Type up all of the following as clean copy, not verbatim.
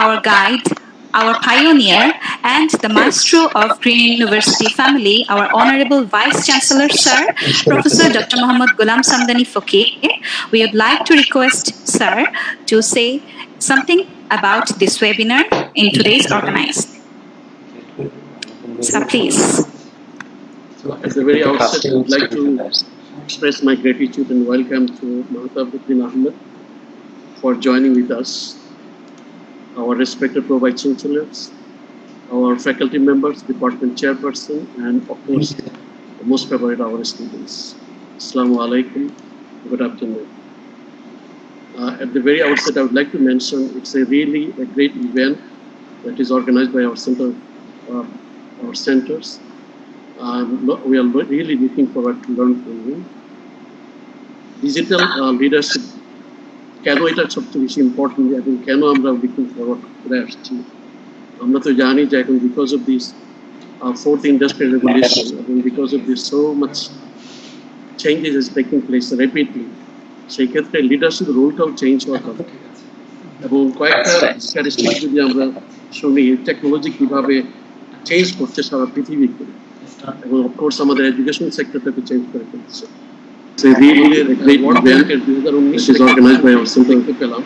our guide, our pioneer, and the maestro of Green University family, our Honorable Vice Chancellor, Sir, Professor Dr. Muhammad Ghulam Samdani Fakir. We would like to request Sir to say something about this webinar in today's organized. Sir, please. At the very outset, I would like to express my gratitude and welcome to Mahtabuddin Ahmed for joining with us, our respected Vice Chancellors, our faculty members, department chairperson, and of course, most favorite, our students. Assalamu alaikum, good afternoon. At the very outset, I would like to mention it's a really a great event that is organized by our center, our centers. We are really looking forward to learn from you. Digital leadership কেন এটা সবচেয়ে বেশি important এবং কেন আমরা looking forward করে আসছি আমরা তো জানি যে এখন because of this fourth industrial revolution এবং because of this so much changes is taking place rapidly সেই ক্ষেত্রে লিডারশিপ রোলটাও চেঞ্জ হওয়া দরকার এবং কয়েকটা স্ট্যাটিস্টিক্স যদি আমরা শুনি টেকনোলজি কিভাবে চেঞ্জ করছে সারা পৃথিবীতে এবং অফকোর্স আমাদের এডুকেশন সেক্টরটাকে চেঞ্জ করে ফেলছে So really a great event in 2019 is organized by our center পেলাম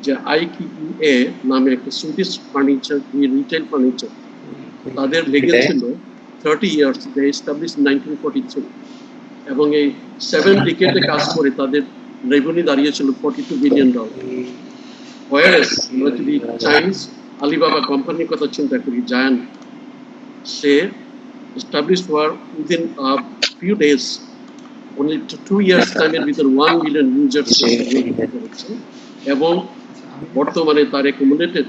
যে IKEA নামে একটা সুইডিশ ফার্নিচার রিটেল ফার্নিচার তাদের লেগে ছিল 30 ইয়ার্স দে এস্টাবলিশ 1942 এবং এই 7 ডিকেডে কাজ করে তাদের রেভিনিউ দাঁড়িয়েছিল $42 বিলিয়ন whereas আমরা যদি চাইনিজ আলিবাবা কোম্পানির কথা চিন্তা করি giant say established were within a few days only 2 years time ভিতর 1 মিলিয়ন ইউজার্স করেছে এবং বর্তমানে তার অ্যাকুমুলেটেড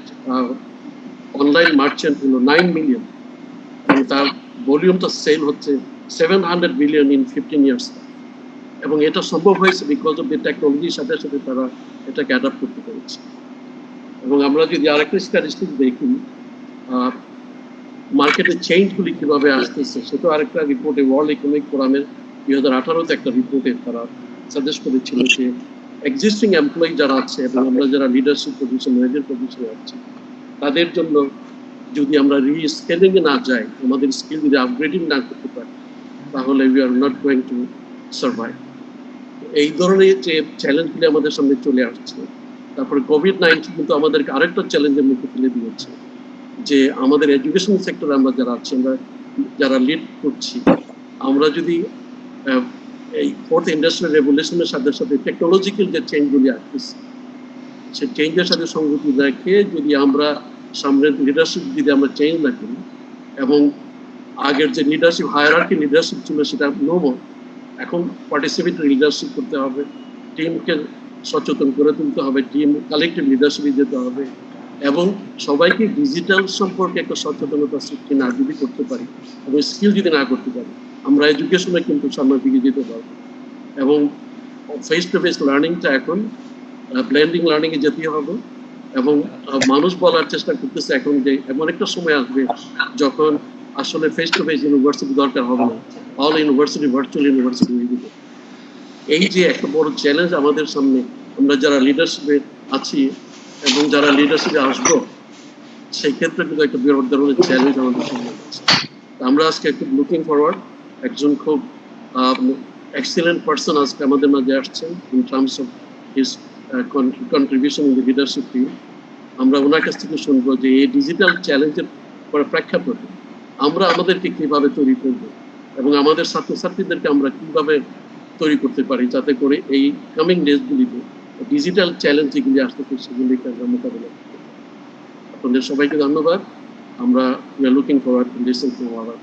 অনলাইন মার্চেন্ট হলো 9 মিলিয়ন এবং তার ভলিউমটা সেল হচ্ছে 700 বিলিয়ন ইন 15 ইয়ার্স এবং এটা সম্ভব হয়েছে বিকজ অফ দ্য টেকনোলজির সাথে সাথে তারা এটাকে অ্যাডাপ্ট করতে পেরেছে এবং আমরা যদি আরেকটা স্ট্যাটিস্টিক্স দেখি মার্কেটের চেঞ্জগুলি কিভাবে আসতেছে সেটা আরেকটা রিপোর্টে ওয়ার্ল্ড ইকোনমিক ফোরামের 2018 একটা রিপোর্টে তারা সাজেস্ট করেছিল যে এক্সিস্টিং এমপ্লয়ি যারা আছে এবং আমরা যারা লিডারশিপ পজিশন ম্যানেজার পজিশনে আছি তাদের জন্য যদি আমরা রিস্কেলিং এ না যাই আমাদের স্কিল যদি আপগ্রেডিং না করতে পারি তাহলে we are not going to survive এই ধরনের যে চ্যালেঞ্জগুলি আমাদের সামনে চলে আসছে তারপরে কোভিড-19 কিন্তু আমাদেরকে আরেকটা চ্যালেঞ্জের মুখে ফেলে দিয়েছে যে আমাদের এডুকেশন সেক্টরে আমরা যারা আছি আমরা যারা লিড করছি আমরা যদি এই ফোর্থ ইন্ডাস্ট্রিয়াল রেভলিউশনের সাথে সাথে টেকনোলজিক্যাল যে চেঞ্জগুলি আসছে সেই চেঞ্জের সাথে সংগতি রেখে যদি আমরা সামনের লিডারশিপ যদি আমরা চেঞ্জ না করি এবং আগের যে লিডারশিপ হায়ারার্কি লিডারশিপ ছিল সেটা নো মোর এখন পার্টিসিপেটরি লিডারশিপ করতে হবে টিমকে সচেতন করে তুলতে হবে টিম কালেক্টিভ লিডারশিপে যেতে হবে এবং সবাইকে ডিজিটাল সম্পর্কে একটা সচেতনতা সৃষ্টি না যদি করতে পারি এবং স্কিল যদি না করতে পারি আমরা এডুকেশনে কিন্তু সামনের দিকে যেতে পারবো এবং ফেস টু ফেস লার্নিংটা এখন ব্লেন্ডিং লার্নিংয়ে যেতে হবে এবং মানুষ বলার চেষ্টা করতেছে এখন যে এমন একটা সময় আসবে যখন আসলে ফেস টু ফেস ইউনিভার্সিটি দরকার হবে না অল ইউনিভার্সিটি ভার্চুয়াল ইউনিভার্সিটি হয়ে যাবে এই যে একটা বড় চ্যালেঞ্জ আমাদের সামনে আমরা যারা লিডারশিপে আছি এবং যারা লিডারশিপে আসবো সেই ক্ষেত্রে কিন্তু একটা বিরাট ধরনের চ্যালেঞ্জ আমাদের সামনে আছে আমরা আজকে খুব লুকিং ফরওয়ার্ড একজন খুব এক্সিলেন্ট পারসন আজকে আমাদের মাঝে আসছেন in terms of his contribution in the leadership team আমরা ওনার কাছ থেকে শুনবো যে এই ডিজিটাল চ্যালেঞ্জের প্রেক্ষাপটে আমরা আমাদেরকে কিভাবে তৈরি করব এবং আমাদের ছাত্রছাত্রীদেরকে আমরা কিভাবে তৈরি করতে পারি যাতে করে এই কামিং ডেজগুলিতে ডিজিটাল চ্যালেঞ্জ যেগুলি আসতেছে সেগুলিকে আমরা মোকাবিলা করতে পারি আপনাদের সবাইকে ধন্যবাদ আমরা we are looking forward to listen to our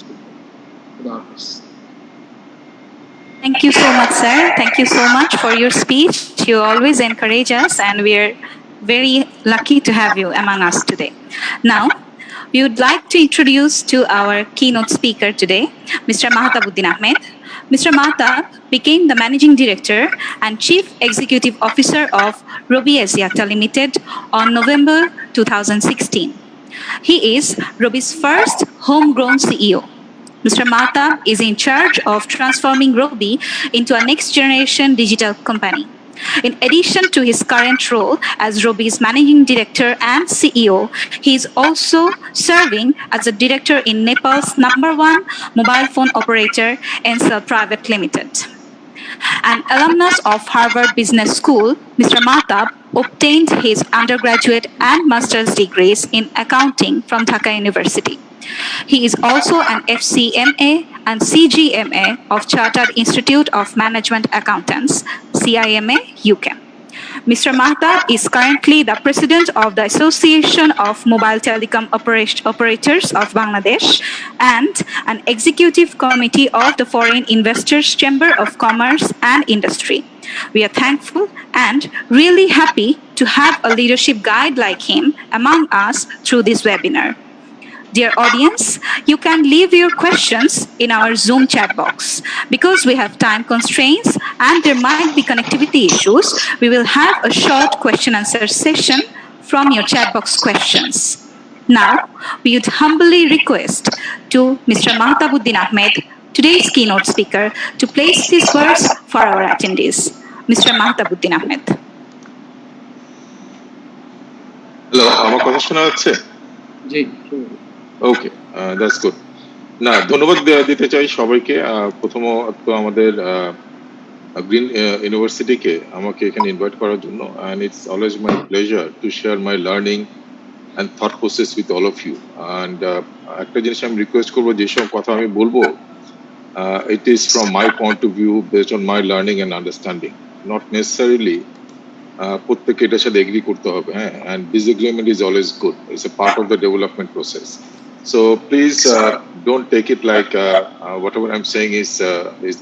speaker Thank you so much, sir. Thank you so much for your speech. You always encourage us, and we're very lucky to have you among us today. Now, we would like to introduce to our keynote speaker today, Mr. Mahtabuddin Ahmed. Mr. Mahtab became the Managing Director and Chief Executive Officer of Robi Axiata Limited on November 2016. He is Robi's first homegrown CEO. Mr. Mahtab is in charge of transforming Robi into a next-generation digital company. In addition to his current role as Robi's Managing Director and CEO, he is also serving as a director in Nepal's #1 mobile phone operator, Ncell Private Limited. An alumnus of Harvard Business School, Mr. Mahtab obtained his undergraduate and master's degrees in accounting from Dhaka University. He is also an FCMA and CGMA of Chartered Institute of Management Accountants, CIMA, UK. Mr. Mahtab is currently the president of the Association of Mobile Telecom Operators of Bangladesh and an executive committee of the Foreign Investors Chamber of Commerce and Industry. We are thankful and really happy to have a leadership guide like him among us through this webinar. Dear audience, you can leave your questions in our Zoom chat box. Because we have time constraints and there might be connectivity issues, we will have a short question answer session from your chat box questions. Now, we would humbly request to Mr. Mahtabuddin Ahmed, today's keynote speaker, to place these words for our attendees. Mr. Mahtabuddin Ahmed. Hello, আমার কথা শোনা যাচ্ছে? জি, ওকে, that's good. না, ধন্যবাদ দিতে চাই সবাইকে। প্রথমত আমাদের গ্রিন ইউনিভার্সিটিকে আমাকে এখানে ইনভাইট করার জন্য, and it's always my pleasure to share my learning and thought process with all of you. And একটা জিনিস আমি রিকোয়েস্ট করবো, যেসব কথা আমি বলবো, it is from my point of view based on my learning and understanding, not necessarily প্রত্যেকে এটার সাথে এগ্রি করতে হবে, হ্যাঁ, and disagreement is always good. It's a part of the development process. So please don't take it like whatever I'm saying is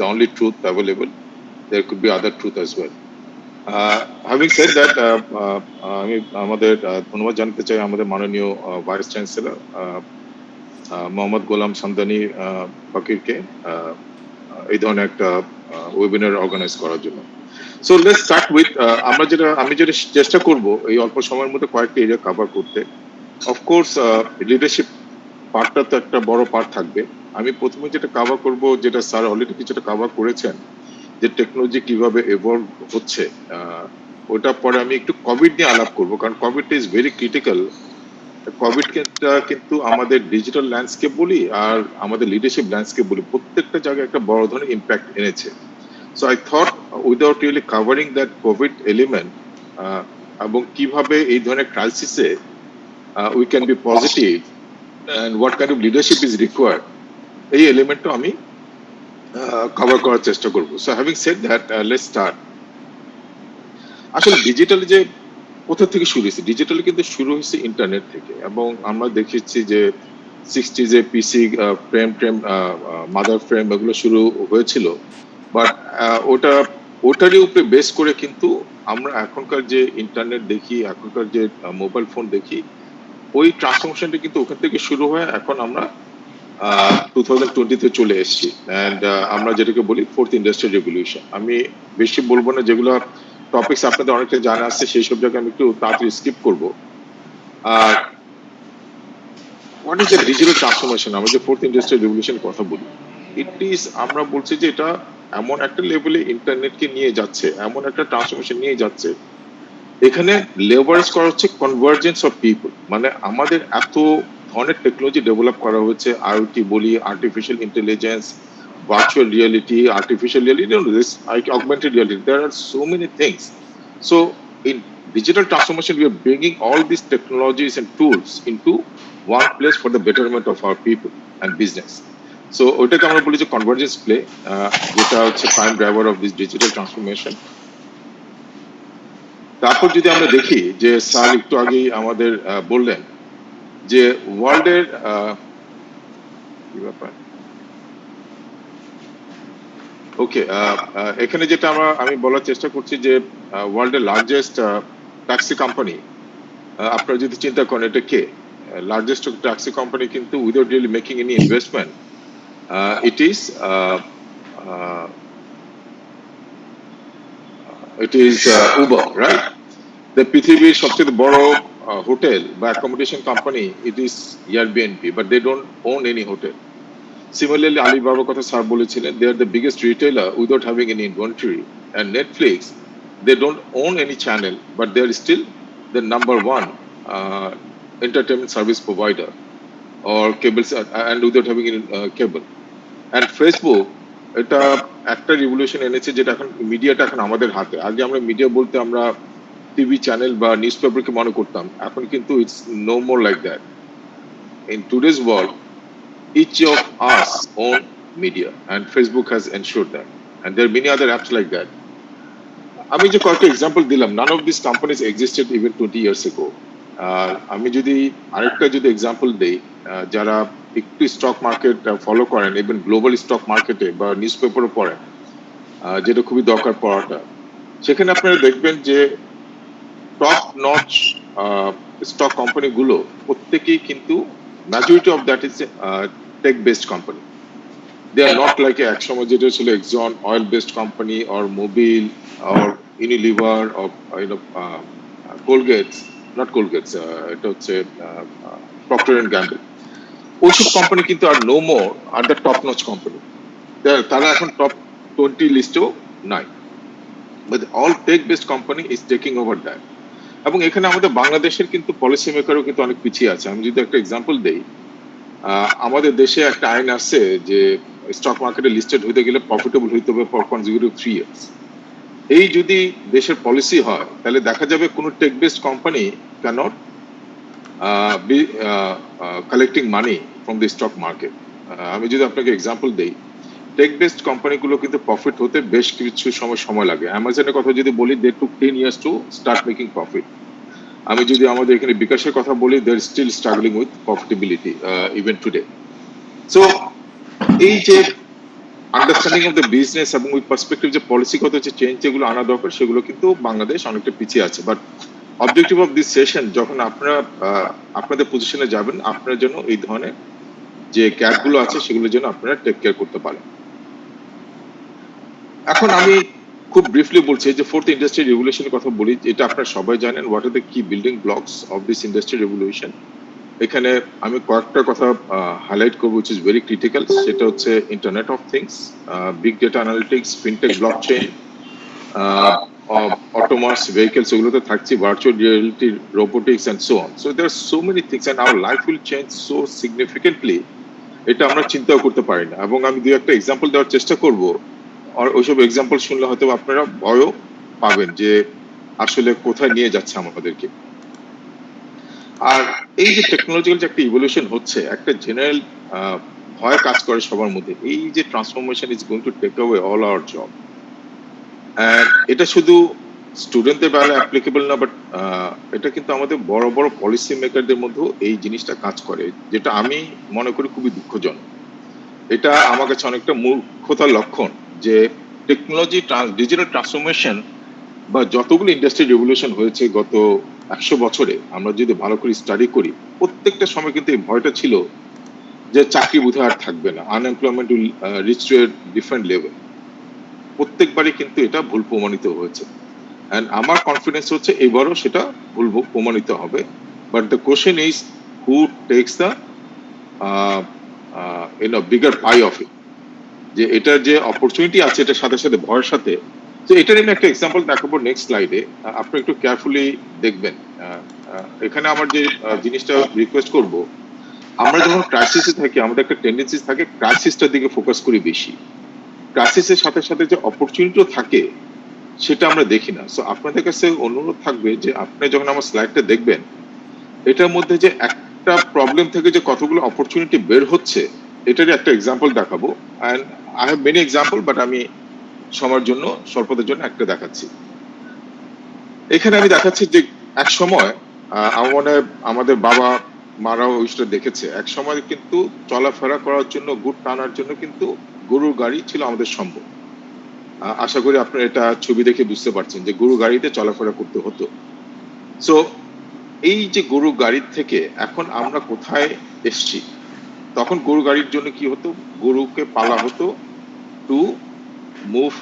the only truth available. There could be other truth as well. Having said that, আমি আমাদের ধন্যবাদ জানাতে চাই আমাদের মাননীয় vice chancellor Mohammad Golam Samdani ফকিরকে এই ধরনের একটা ওয়েবিনার অর্গানাইজ করার জন্য। So let's start with আমি যেটা চেষ্টা করব এই অল্প সময়ের মধ্যে কয়েকটা এরিয়া কভার করতে। অফকোর্স লিডারশিপ পার্টটা তো একটা বড় পার্ট থাকবে। আমি প্রথমে যেটা কভার করব, যেটা স্যার অলরেডি কিছুটা কভার করেছেন, যে টেকনোলজি কিভাবে এভলভ হচ্ছে, ওটা পরে আমি একটু কোভিড নিয়ে আলাপ করব, কারণ Covid is very critical. Covid কিন্তু আমাদের ডিজিটাল ল্যান্ডস্কেপ বলি আর আমাদের লিডারশিপ ল্যান্ডস্কেপ বলি, প্রত্যেকটা জায়গায় একটা বড় ধরনের ইম্প্যাক্ট এনেছে। So I thought without really covering that COVID element, এবং কিভাবে এই ধরনের ক্রাইসিসে we can be positive and what kind of leadership is required, এই এলিমেন্টটা আমি কভার করার চেষ্টা করব। So having said that, let's start. আসলে ডিজিটাল যে কোথা থেকে শুরু হয়েছে, ডিজিটাল কিন্তু শুরু হয়েছে ইন্টারনেট থেকে, এবং আমরা দেখেছি যে 60s এ পিসি ফ্রেম মাদার ফ্রেম এগুলো শুরু হয়েছিল, বাট ওটারই উপরে বেস করে কিন্তু আমরা এখনকার যে ইন্টারনেট দেখি, এখনকার যে মোবাইল ফোন দেখি, ওই ট্রান্সফরমেশনটা কিন্তু ওখান থেকে শুরু হয়। এখন আমরা 2020-তে চলে এসেছি, অ্যান্ড আমরা যেটাকে বলি ফোর্থ ইন্ডাস্ট্রিয়াল রেভলিউশন। আমি বেশি বলবো না, যেগুলো টপিকস আপনাদের অনেকটা জানা আছে সেই সব জায়গায় আমি একটু তাড়াতাড়ি স্কিপ করবো। আর what is the digital transformation? আমরা যে ফোর্থ ইন্ডাস্ট্রিয়াল রেভলিউশনের কথা বলি, ইট ইজ, আমরা বলছি যে এটা এমন একটা লেভেলে ইন্টারনেটকে নিয়ে যাচ্ছে, এমন একটা ট্রান্সফরমেশন নিয়ে যাচ্ছে, এখানে লেভারেজ করা হচ্ছে কনভার্জেন্স অফ পিপল। মানে আমাদের এত ধরনের টেকনোলজি ডেভেলপ করা হচ্ছে, আইওটি বলি, artificial intelligence, virtual reality, artificial reality, augmented reality, there are so many things. So in digital transformation we are bringing all these technologies and tools into one place for the betterment of our people and business. So ওইটাকে আমরা বলি যে convergence play, যেটা হচ্ছে prime driver of this digital transformation. তারপর যদি আমরা দেখি যে স্যার একটু আগেই আমাদের বললেন যে ওয়ার্ল্ডের কি ব্যাপার, ওকে, এখানে যেটা আমি বলার চেষ্টা করছি যে ওয়ার্ল্ডের লার্জেস্ট ট্যাক্সি কোম্পানি, আপনারা যদি চিন্তা করেন এটা কে, লার্জেস্ট ট্যাক্সি কোম্পানি কিন্তু without really making any investment, it is Uber, right? The পৃথিবীর সবচেয়ে বড় হোটেল বা accommodation company, it is Airbnb, but they don't own any hotel. Similarly, Alibaba's কথা স্যার বলেছিলেন, they are the biggest retailer without having any inventory, and Netflix they don't own any channel, but they are still the number one entertainment service provider or cables, and without having any cable. And Facebook এটা একটা revolution এনেছে, যেটা এখন মিডিয়াটা এখন আমাদের হাতে। আগে আমরা মিডিয়া বলতে আমরা টিভি চ্যানেল বা নিউজ পেপারকে মনে করতাম, এখন কিন্তু it's no more like that. In today's world each of us own media, and Facebook has ensured that, and there are many other apps like that. আমি যে কয়েকটা এক্সাম্পল দিলাম, none of these companies existed even 20 years ago. আমি যদি আরেকটা example দেই, যারা একটু স্টক মার্কেট ফলো করেন, ইভেন গ্লোবাল স্টক মার্কেটে বা নিউজ পেপারও পড়েন, যেটা খুবই দরকার পড়াটা, সেখানে আপনারা দেখবেন যে টপ নচ স্টক কোম্পানিগুলো প্রত্যেকেই কিন্তু majority of that is tech based company. They are not like এক সময় যেটা ছিল Exxon oil based company or Mobil or Unilever or Colgate, not Colgate, এটা হচ্ছে Procter and Gamble. ওইসব কোম্পানি কিন্তু আর no more are the top notch company. তারা এখন top 20 লিস্টেও নাই, but all tech based company is taking over that. এবং এখানে আমাদের বাংলাদেশের কিন্তু পলিসি মেকারও কিন্তু অনেক পিছিয়ে আছে। আমি যদি একটা এক্সাম্পল দেই, আমাদের দেশে একটা আইন আছে যে স্টক মার্কেটে লিস্টেড হইতে গেলে প্রফিটেবল হইতে হবে ফর কনজিকিউটিভ 3 ইয়ার্স। এই যদি দেশের পলিসি হয়, তাহলে দেখা যাবে কোনো tech based company cannot be collecting money from the stock market. আমি যদি আপনাকে এক্সাম্পল দেই, টেক বেসড কোম্পানিগুলো কিন্তু প্রফিট হতে বেশ কিছু সময় লাগে। অ্যামাজনের কথা যদি বলি, they took 10 years to start making profit. আমি যদি আমাদের এখানে বিকাশের কথা বলি, they are still struggling with profitability even today. So এই যে আন্ডারস্ট্যান্ডিং অফ দ্য বিজনেস এবং উইথ পার্সপেক্টিভ যে পলিসিগত যে চেঞ্জ যেগুলো আনা দরকার, সেগুলো কিন্তু বাংলাদেশ অনেকটা পিছিয়ে আছে। But objective of this session, যখন আপনারা আপনাদের পজিশনে যাবেন, আপনার জন্য এই ধরনের যে গ্যাপগুলো আছে সেগুলোর জন্য আপনারা টেক কেয়ার করতে পারেন। এখন আমি খুব ব্রিফলি বলছি যে ফোর্থ ইন্ডাস্ট্রি রেভলিউশনের কথা বলি। এটা আপনারা সবাই জানেন, হোয়াট আর দ্য কি building blocks of this industry revolution. এখানে আমি কয়েকটা কথা হাইলাইট করবো, উইচ ইজ ভেরি ক্রিটিক্যাল। সেটা হচ্ছে internet of things, big data analytics, fintech, blockchain, autonomous vehicles, এগুলোতে থাকছে virtual reality, robotics and so on. So there are so many things and our life will change so significantly, এটা আমরা চিন্তাও করতে পারি না। এবং আমি দুই একটা এক্সাম্পল দেওয়ার চেষ্টা করব, আর ওইসব এক্সাম্পল শুনলে হয়তো আপনারা ভয়ও পাবেন যে আসলে কোথায় নিয়ে যাচ্ছে আমাদেরকে। আর এই যে টেকনোলজিক্যাল যে একটা ইভলিউশন হচ্ছে, একটা জেনারেল ভয় কাজ করে সবার মধ্যে, এই যে transformation is going to take away all our job. এটা শুধু স্টুডেন্টদের বেলায় অ্যাপ্লিকেবল না, বাট এটা কিন্তু আমাদের বড় বড় পলিসি মেকারদের মধ্যেও এই জিনিসটা কাজ করে, যেটা আমি মনে করি খুবই দুঃখজনক। এটা আমার কাছে অনেকটা মূর্খতার লক্ষণ যে টেকনোলজি ডিজিটাল ট্রান্সফরমেশন বা যতগুলো ইন্ডাস্ট্রি রেভলিউশন হয়েছে গত 100 বছরে, আমরা যদি ভালো করে স্টাডি করি, প্রত্যেকটা সময় কিন্তু এই ভয়টা ছিল যে চাকরি বোধহয় আর থাকবে না, unemployment will reach two a different level. প্রত্যেকবারই কিন্তু এটা ভুল প্রমাণিত হয়েছে, এন্ড আমার কনফিডেন্স হচ্ছে এবারও সেটা ভুল প্রমাণিত হবে। But the question is who text the bigger pi of it, যে এটার যে অপরচুনিটি আছে এটার সাথে সাথে ভয়ের সাথে। তো এটার আমি একটা এক্সাম্পল দেখাবো নেক্সট স্লাইডে, আপনি একটু কেয়ারফুলি দেখবেন। এখানে আমার যে জিনিসটা রিকোয়েস্ট করব, আমরা যখন ক্রাইসিসে থাকি, আমাদের একটা টেন্ডেন্সি থাকে ক্রাইসিসটার দিকে ফোকাস করি বেশি। ক্রাইসিসের সাথে সাথে যে অপরচুনিটিও থাকে সেটা আমরা দেখি না। সো আপনাদের কাছে অনুরোধ থাকবে যে আপনি যখন আমার স্লাইডটা দেখবেন, এটার মধ্যে যে একটা প্রবলেম থেকে যে কতগুলো অপরচুনিটি বের হচ্ছে, এটারই একটা এক্সাম্পল দেখাবো। And I have many example, but আমি সময়ের জন্য, স্বল্পতার জন্য একটা দেখাচ্ছি। এখানে আমি দেখাচ্ছি যে এক সময় আমাদের বাবা মারাও ওইটা দেখেছে, এক সময় কিন্তু চলাফেরা করার জন্য, গুড় টানার জন্য কিন্তু গরুর গাড়ি ছিল আমাদের সম্ভব। আশা করি আপনারা এটা ছবি দেখে বুঝতে পারছেন যে গরু গাড়িতে চলাফেরা করতে হতো। সো এই যে গরু গাড়ির থেকে এখন আমরা কোথায় এসছি, তখন গরু গাড়ির জন্য কি হতো, গরুকে পালা হতো to move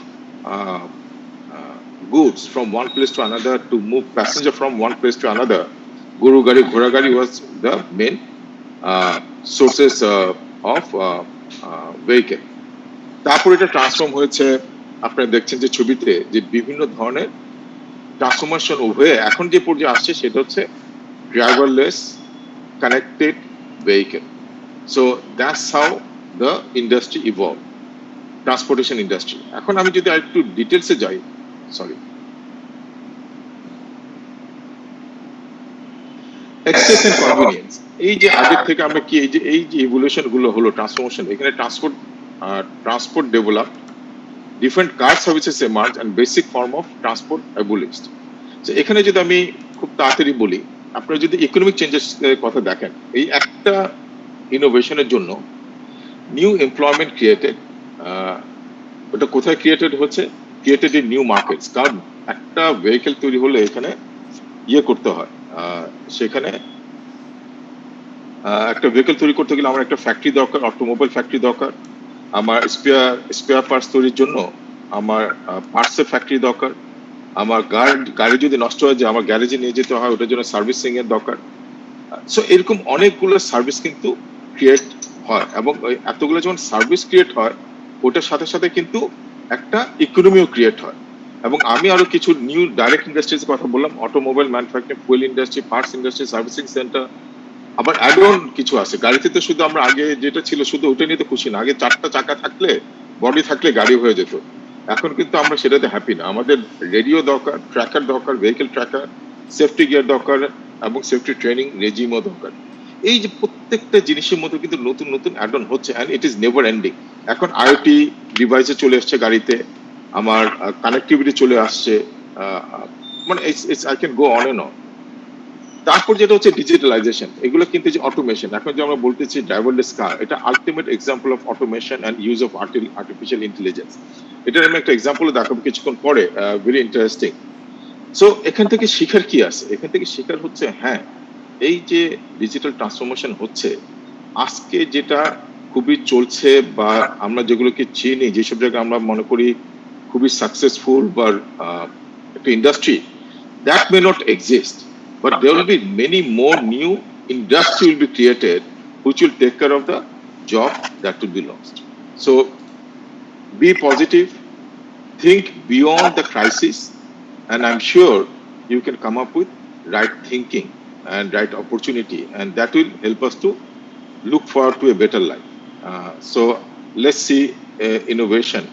goods from one place to another, to move passenger from one place to another. Guru gari, ghora gari was the main sources of vehicle. তারপর এটা ট্রান্সফর্ম হয়েছে, আপনারা দেখছেন যে ছবিতে, যে বিভিন্ন ধরনের ট্রান্সফরমেশন হয়ে এখন যে পর্যায়ে আসছে সেটা হচ্ছে driverless connected vehicle. So that's how the industry evolve, transportation industry. এখন আমি যদি আরেকটু ডিটেলসে যাই, সরি, অ্যাক্সেস এন্ড কনভিনিয়েন্স। এই যে আগের থেকে আমরা কি এই যে ইভলিউশন গুলো হলো, ট্রান্সফরমেশন, এখানে transport develop, different car services emerge and basic form of transport abolished. So এখানে যদি আমি খুব তাড়াতাড়ি বলি, আপনারা যদি ইকোনমিক চেঞ্জেস কথা দেখেন, এই একটা ইনোভেশনের জন্য নিউ এমপ্লয়মেন্ট ক্রিয়েটেড। ওটা কোথায় ক্রিয়েটেড হচ্ছে? Created in new markets. কারণ একটা ভেহিকেল তৈরি হলে এখানে ইয়ে করতে হয়, সেখানে একটা ভেহিকেল তৈরি করতে গেলে আমার একটা ফ্যাক্টরি দরকার, অটোমোবাইল ফ্যাক্টরি দরকার। আমার স্পেয়ার পার্টস তৈরির জন্য আমার পার্টসের ফ্যাক্টরি দরকার। আমার গাড়ি যদি নষ্ট হয়ে যায় আমার গ্যারেজে নিয়ে যেতে হয়, ওটার জন্য সার্ভিসিং এর দরকার। সো এরকম অনেকগুলো সার্ভিস কিন্তু ক্রিয়েট হয়, এবং এতগুলো যখন সার্ভিস ক্রিয়েট হয় ওটার সাথে সাথে কিন্তু একটা ইকোনমিও ক্রিয়েট হয়। এবং আমি আরো কিছু নিউ ডাইরেক্ট ইন্ডাস্ট্রিজ কথা বললাম, automobile manufacturing, fuel industry, parts industry, servicing centre. আবার অ্যাড অন কিছু আছে। গাড়িতে তো শুধু আমরা আগে যেটা ছিল শুধু ওটা নিয়ে তো খুশি না, আগে 4টা চাকা থাকলে, বডি থাকলে গাড়ি হয়ে যেত। এখন কিন্তু আমরা সেটাতে হ্যাপি না, আমাদের রেডিও দরকার, ট্র্যাকার দরকার, ভেহিকেল ট্র্যাকার, সেফটি গিয়ার দরকার, এবং সেফটি ট্রেনিং রেজিমও দরকার। এই যে প্রত্যেকটা জিনিসের মধ্যে কিন্তু নতুন নতুন অ্যাড অন হচ্ছে, and it is never ending. এখন আইওটি ডিভাইসে চলে আসছে গাড়িতে, আমার কানেক্টিভিটি চলে আসছে, মানে I can go on and on. তারপর যেটা হচ্ছে ডিজিটালাইজেশন, এগুলো কিন্তু যে অটোমেশন, এখন যে আমরা বলতেছি ড্রাইভারলেস কার, এটা ultimate example of automation and use of artificial intelligence. এটার আমি একটা এক্সাম্পল দেখাবো কিছুক্ষণ পরে, ভেরি ইন্টারেস্টিং। সো এখান থেকে শিখার কি আছে? এখান থেকে শিখার হচ্ছে, হ্যাঁ, এই যে ডিজিটাল ট্রান্সফরমেশন হচ্ছে আজকে যেটা খুবই চলছে, বা আমরা যেগুলোকে চিনি, যেসব জায়গায় আমরা মনে করি খুবই সাকসেসফুল বা একটা industry, that may not exist, but there will be many more new industry will be created which will take care of the job that will be lost. So be positive, think beyond the crisis, and I'm sure you can come up with right thinking and right opportunity, and that will help us to look forward to a better life. So let's see innovation.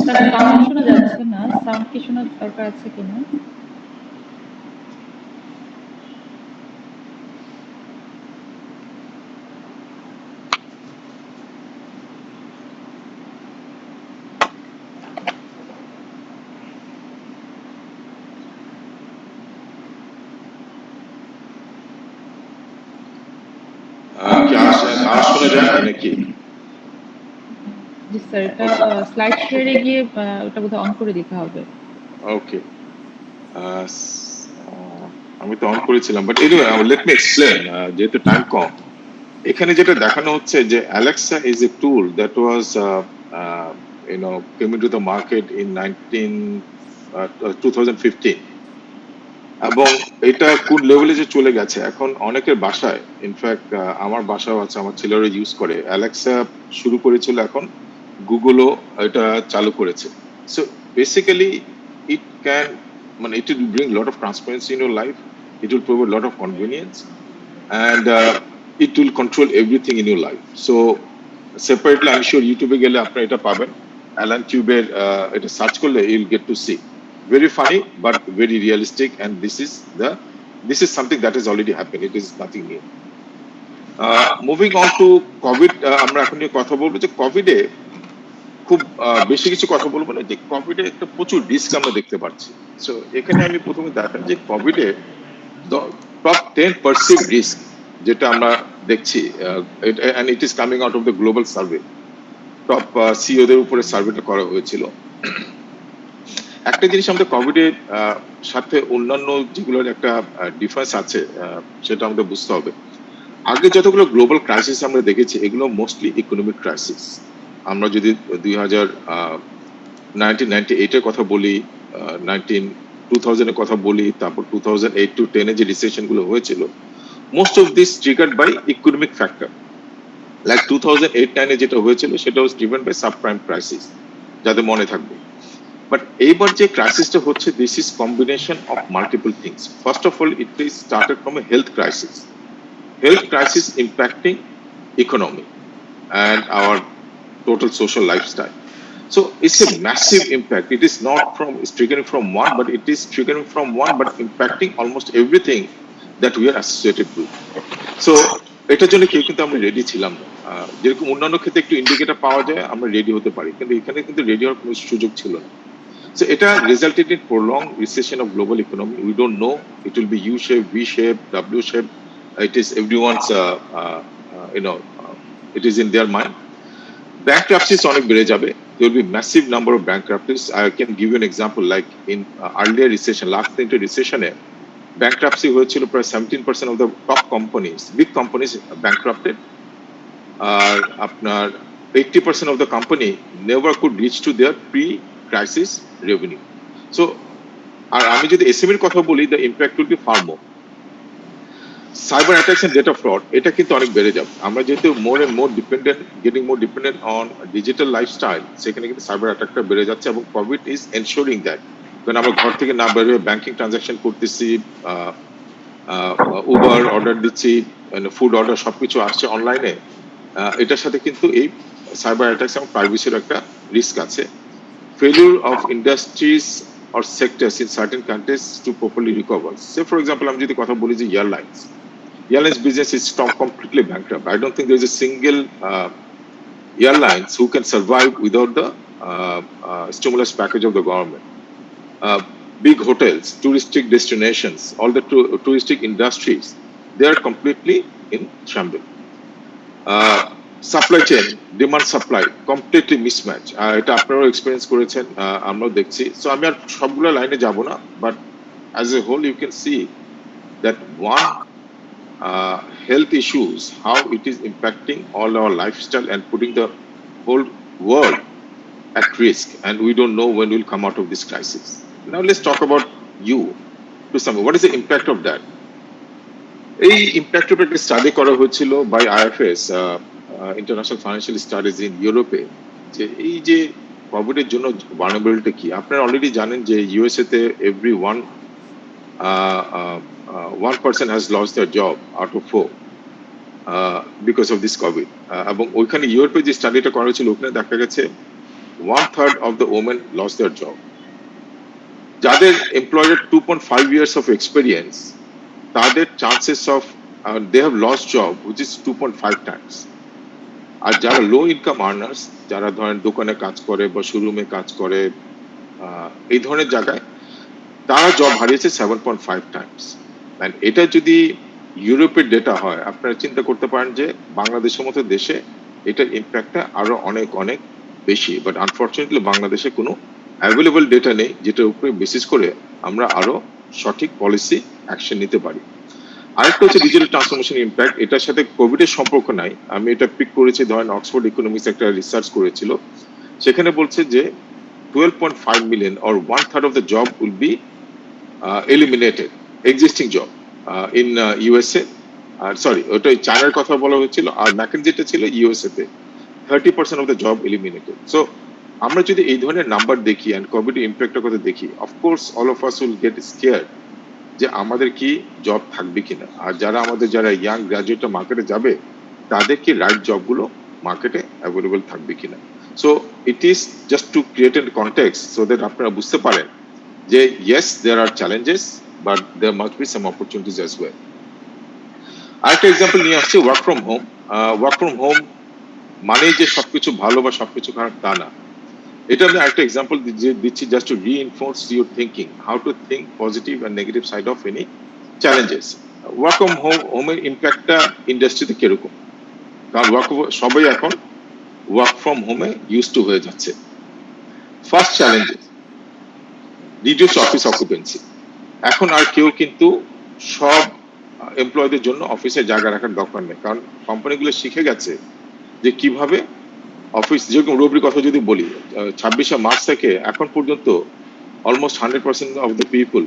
Sir sound শোনা যাচ্ছে না, sound কি শোনার দরকার আছে কিনা? কি আওয়াজ শোনা যায় নাকি? জি স্যার, এটা স্লাইড শেয়ারে গিয়ে ওটা বোধহয় অন করে দিতে হবে। ওকে, আমি তো অন করেছিলাম, but anyway let me explain, যেহেতু টাইম কম। এখানে যেটা দেখানো হচ্ছে যে Alexa is a tool that was came into the market in 2015, এবং এটা কোন লেভেলে যে চলে গেছে এখন অনেকের বাসায়, ইনফ্যাক্ট আমার বাসাও আছে, আমার ছেলেরা ইউজ করে। Alexa শুরু করেছিল, এখন গুগলও এটা চালু করেছে। So basically it can, it will bring a lot of transparency in your life, it will provide a lot of convenience, and it will control everything in your life. So separately I'm sure YouTube গেলে আপনারা এটা পাবেন, Alan টিউবের এটা search করলে you'll get to see. Very funny but very realistic, and this is something that has already happened, it is nothing new. Moving on to COVID, আমরা এখন নিয়ে কথা বলবো যে কোভিডে খুব বেশি কিছু কথা বলবো না, যে কোভিডে একটা প্রচুর রিস্ক আমরা দেখতে পাচ্ছি। সো এখানে আমি প্রথমে দেখাই যে কোভিডে টপ 10 perceived risk যেটা আমরা দেখছি, and it is coming out of the global survey. Top সিইওদের উপরে সার্ভেটা করা হয়েছিল। একটা জিনিস আমাদের কোভিডের সাথে অন্যান্য যেগুলোর একটা ডিফারেন্স আছে, সেটা আমাদের বুঝতে হবে। আগে যতগুলো গ্লোবাল ক্রাইসিস আমরা দেখেছি, এগুলো মোস্টলি ইকোনমিক ক্রাইসিস। আমরা যদি 1998 এর কথা বলি, 2000 এর কথা বলি, তারপর 2008 to 10 এ যে রিসেশন গুলো হয়েছিল, most of this triggered by economic factor. Like 2008-9 এ যেটা হয়েছিল সেটা was driven by subprime crisis, যাদের মনে থাকবে। বাট এইবার যে ক্রাইসিসটা হচ্ছে, this is combination of multiple things. First of all, it is started from a health crisis, impacting economy and our total social lifestyle. So it's a massive impact. It is not triggering from one, but it is triggering from one, but impacting almost everything that we are associated with. So এটার জন্য কেউ কিন্তু আমরা ready ছিলাম না। যেরকম অন্যান্য ক্ষেত্রে একটু ইন্ডিকেটর পাওয়া যায়, আমরা রেডি হতে পারি, কিন্তু এখানে কিন্তু রেডি হওয়ার কোনো সুযোগ ছিল না। So এটা resulted in prolonged recession of global economy. We don't know. It will be U-shape, V-shape, W-shape. It is everyone's, it is in their mind. Bankruptcies অনেক বেড়ে যাবে. There will be massive number of bankruptcies. I can give you an example, like in earlier recession, last into recession, bankruptcy হয়েছিল প্রায় 17% of the top companies, big companies bankrupted. আপনার 80% of the company never could reach to their pre-crisis revenue. So, আর আমি যদি SME এর কথা বলি, the impact will be far more. Cyber attacks and data fraud, এটা কিন্তু অনেক বেড়ে যাবে। আমরা যেহেতু getting more dependent on digital lifestyle, সেখানে কিন্তু সাইবার অ্যাটাকটা বেড়ে যাচ্ছে, এবং কোভিড ইজ এনশোরিং দ্যাট। কারণ আমরা ঘর থেকে না বের হয়ে ব্যাংকিং ট্রানজাকশন করতেছি, উবার অর্ডার দিচ্ছি, ফুড অর্ডার, সবকিছু আসছে অনলাইনে। এটার সাথে কিন্তু এই সাইবার অ্যাটাকস এবং প্রাইভেসির একটা রিস্ক আছে। Failure of industries or sectors in certain countries to properly recover. Say, for example, I'm just কথা বলি যে airlines business is completely bankrupt. I don't think there's a single airlines who can survive without the stimulus package of the government. Big hotels, touristic destinations, all the touristic industries, they are completely in shambles. Supply chain, demand supply completely mismatch, এটা আপনারাও experience করেছেন, আমরাও দেখছি। So আমি আর সবগুলো লাইনে যাব না, but as a whole you can see that one health issues, how it is impacting all our lifestyle and putting the whole world at risk, and we don't know when we'll come out of this crisis. Now let's talk about you to some. What is the impact of that? এই impact of একটা study করা হয়েছিল by IFS, international financial studies in ইউরোপে, যে এই যে কোভিডের জন্য ভালনারেবিলিটি কি। আপনারা অলরেডি জানেন যে USA তে every one person has lost their job out of 4 because of this COVID. এবং ওইখানে ইউরোপে যে স্টাডিটা করা হয়েছিল, ওখানে দেখা গেছে 1/3 of the women lost their job. যাদের এমপ্লয়েড 2.5 years of experience, তাদের chances of they have lost job which is 2.5 times. আর যারা লো ইনকাম আর্নার্স, যারা ধরেন দোকানে কাজ করে বা শোরুমে কাজ করে, এই ধরনের জায়গায়, তারা জব হারিয়েছে 7.5 টাইমস। এটা যদি ইউরোপের ডেটা হয়, আপনারা চিন্তা করতে পারেন যে বাংলাদেশের মতো দেশে এটার ইম্প্যাক্টটা আরো অনেক অনেক বেশি। বাট আনফর্চুনেটলি বাংলাদেশে কোনো অ্যাভেলেবল ডেটা নেই যেটার উপরে বেসিস করে আমরা আরো সঠিক পলিসি অ্যাকশন নিতে পারি। আরেকটা হচ্ছে ডিজিটাল ট্রান্সফরমেশন ইম্প্যাক্ট, এটার সাথে কোভিডের সম্পর্ক নাই। আমি এটা পিক করেছি, ধরেন অক্সফোর্ড ইকোনমিক্স একটা রিসার্চ করেছিল, সেখানে বলছে যে 12.5 million or 1/3 of the job will be eliminated, existing job in USA. Sorry, ওটা চায়নার কথা বলা হয়েছিল, আর ম্যাকেনজিটা ছিল USA তে 30% of the job eliminated. So আমরা যদি এই ধরনের নাম্বার দেখি অ্যান্ড কোভিড ইম্প্যাক্টের কথা দেখি, of course all of us will get scared যে আমাদের কি জব থাকবে কিনা, আর যারা ইয়াং গ্রাজুয়েটরা মার্কেটে যাবে, তাদের কি রাইট জবগুলো মার্কেটে অ্যাভেলেবল থাকবে কিনা। So it is just to create an context so that আপনারা বুঝতে পারেন যে yes there are challenges, but there must be some opportunities as well. আরেকটা এক্সাম্পল নিয়ে আসছি, work from home. Work from home মানে যে সবকিছু ভালো বা সবকিছু খারাপ তা না। এটা আমি আরেকটা এক্সাম্পল দিচ্ছি just to reinforce your thinking, how to think positive and negative side of any challenges. Work from হোমের ইম্প্যাক্টটা ইন্ডাস্ট্রিতে কিরকম, কারণ সবাই এখন ওয়ার্ক ফ্রম হোমে ইউজ টু হয়ে যাচ্ছে। First challenges, reduce office occupancy. এখন আর কেউ কিন্তু সব এমপ্লয়ীদের জন্য অফিসে জায়গা রাখার দরকার নেই, কারণ কোম্পানিগুলো শিখে গেছে যে কিভাবে অফিস, যেরকম রবির কথা যদি বলি, 26শে মার্চ থেকে এখন পর্যন্ত almost 100% of the people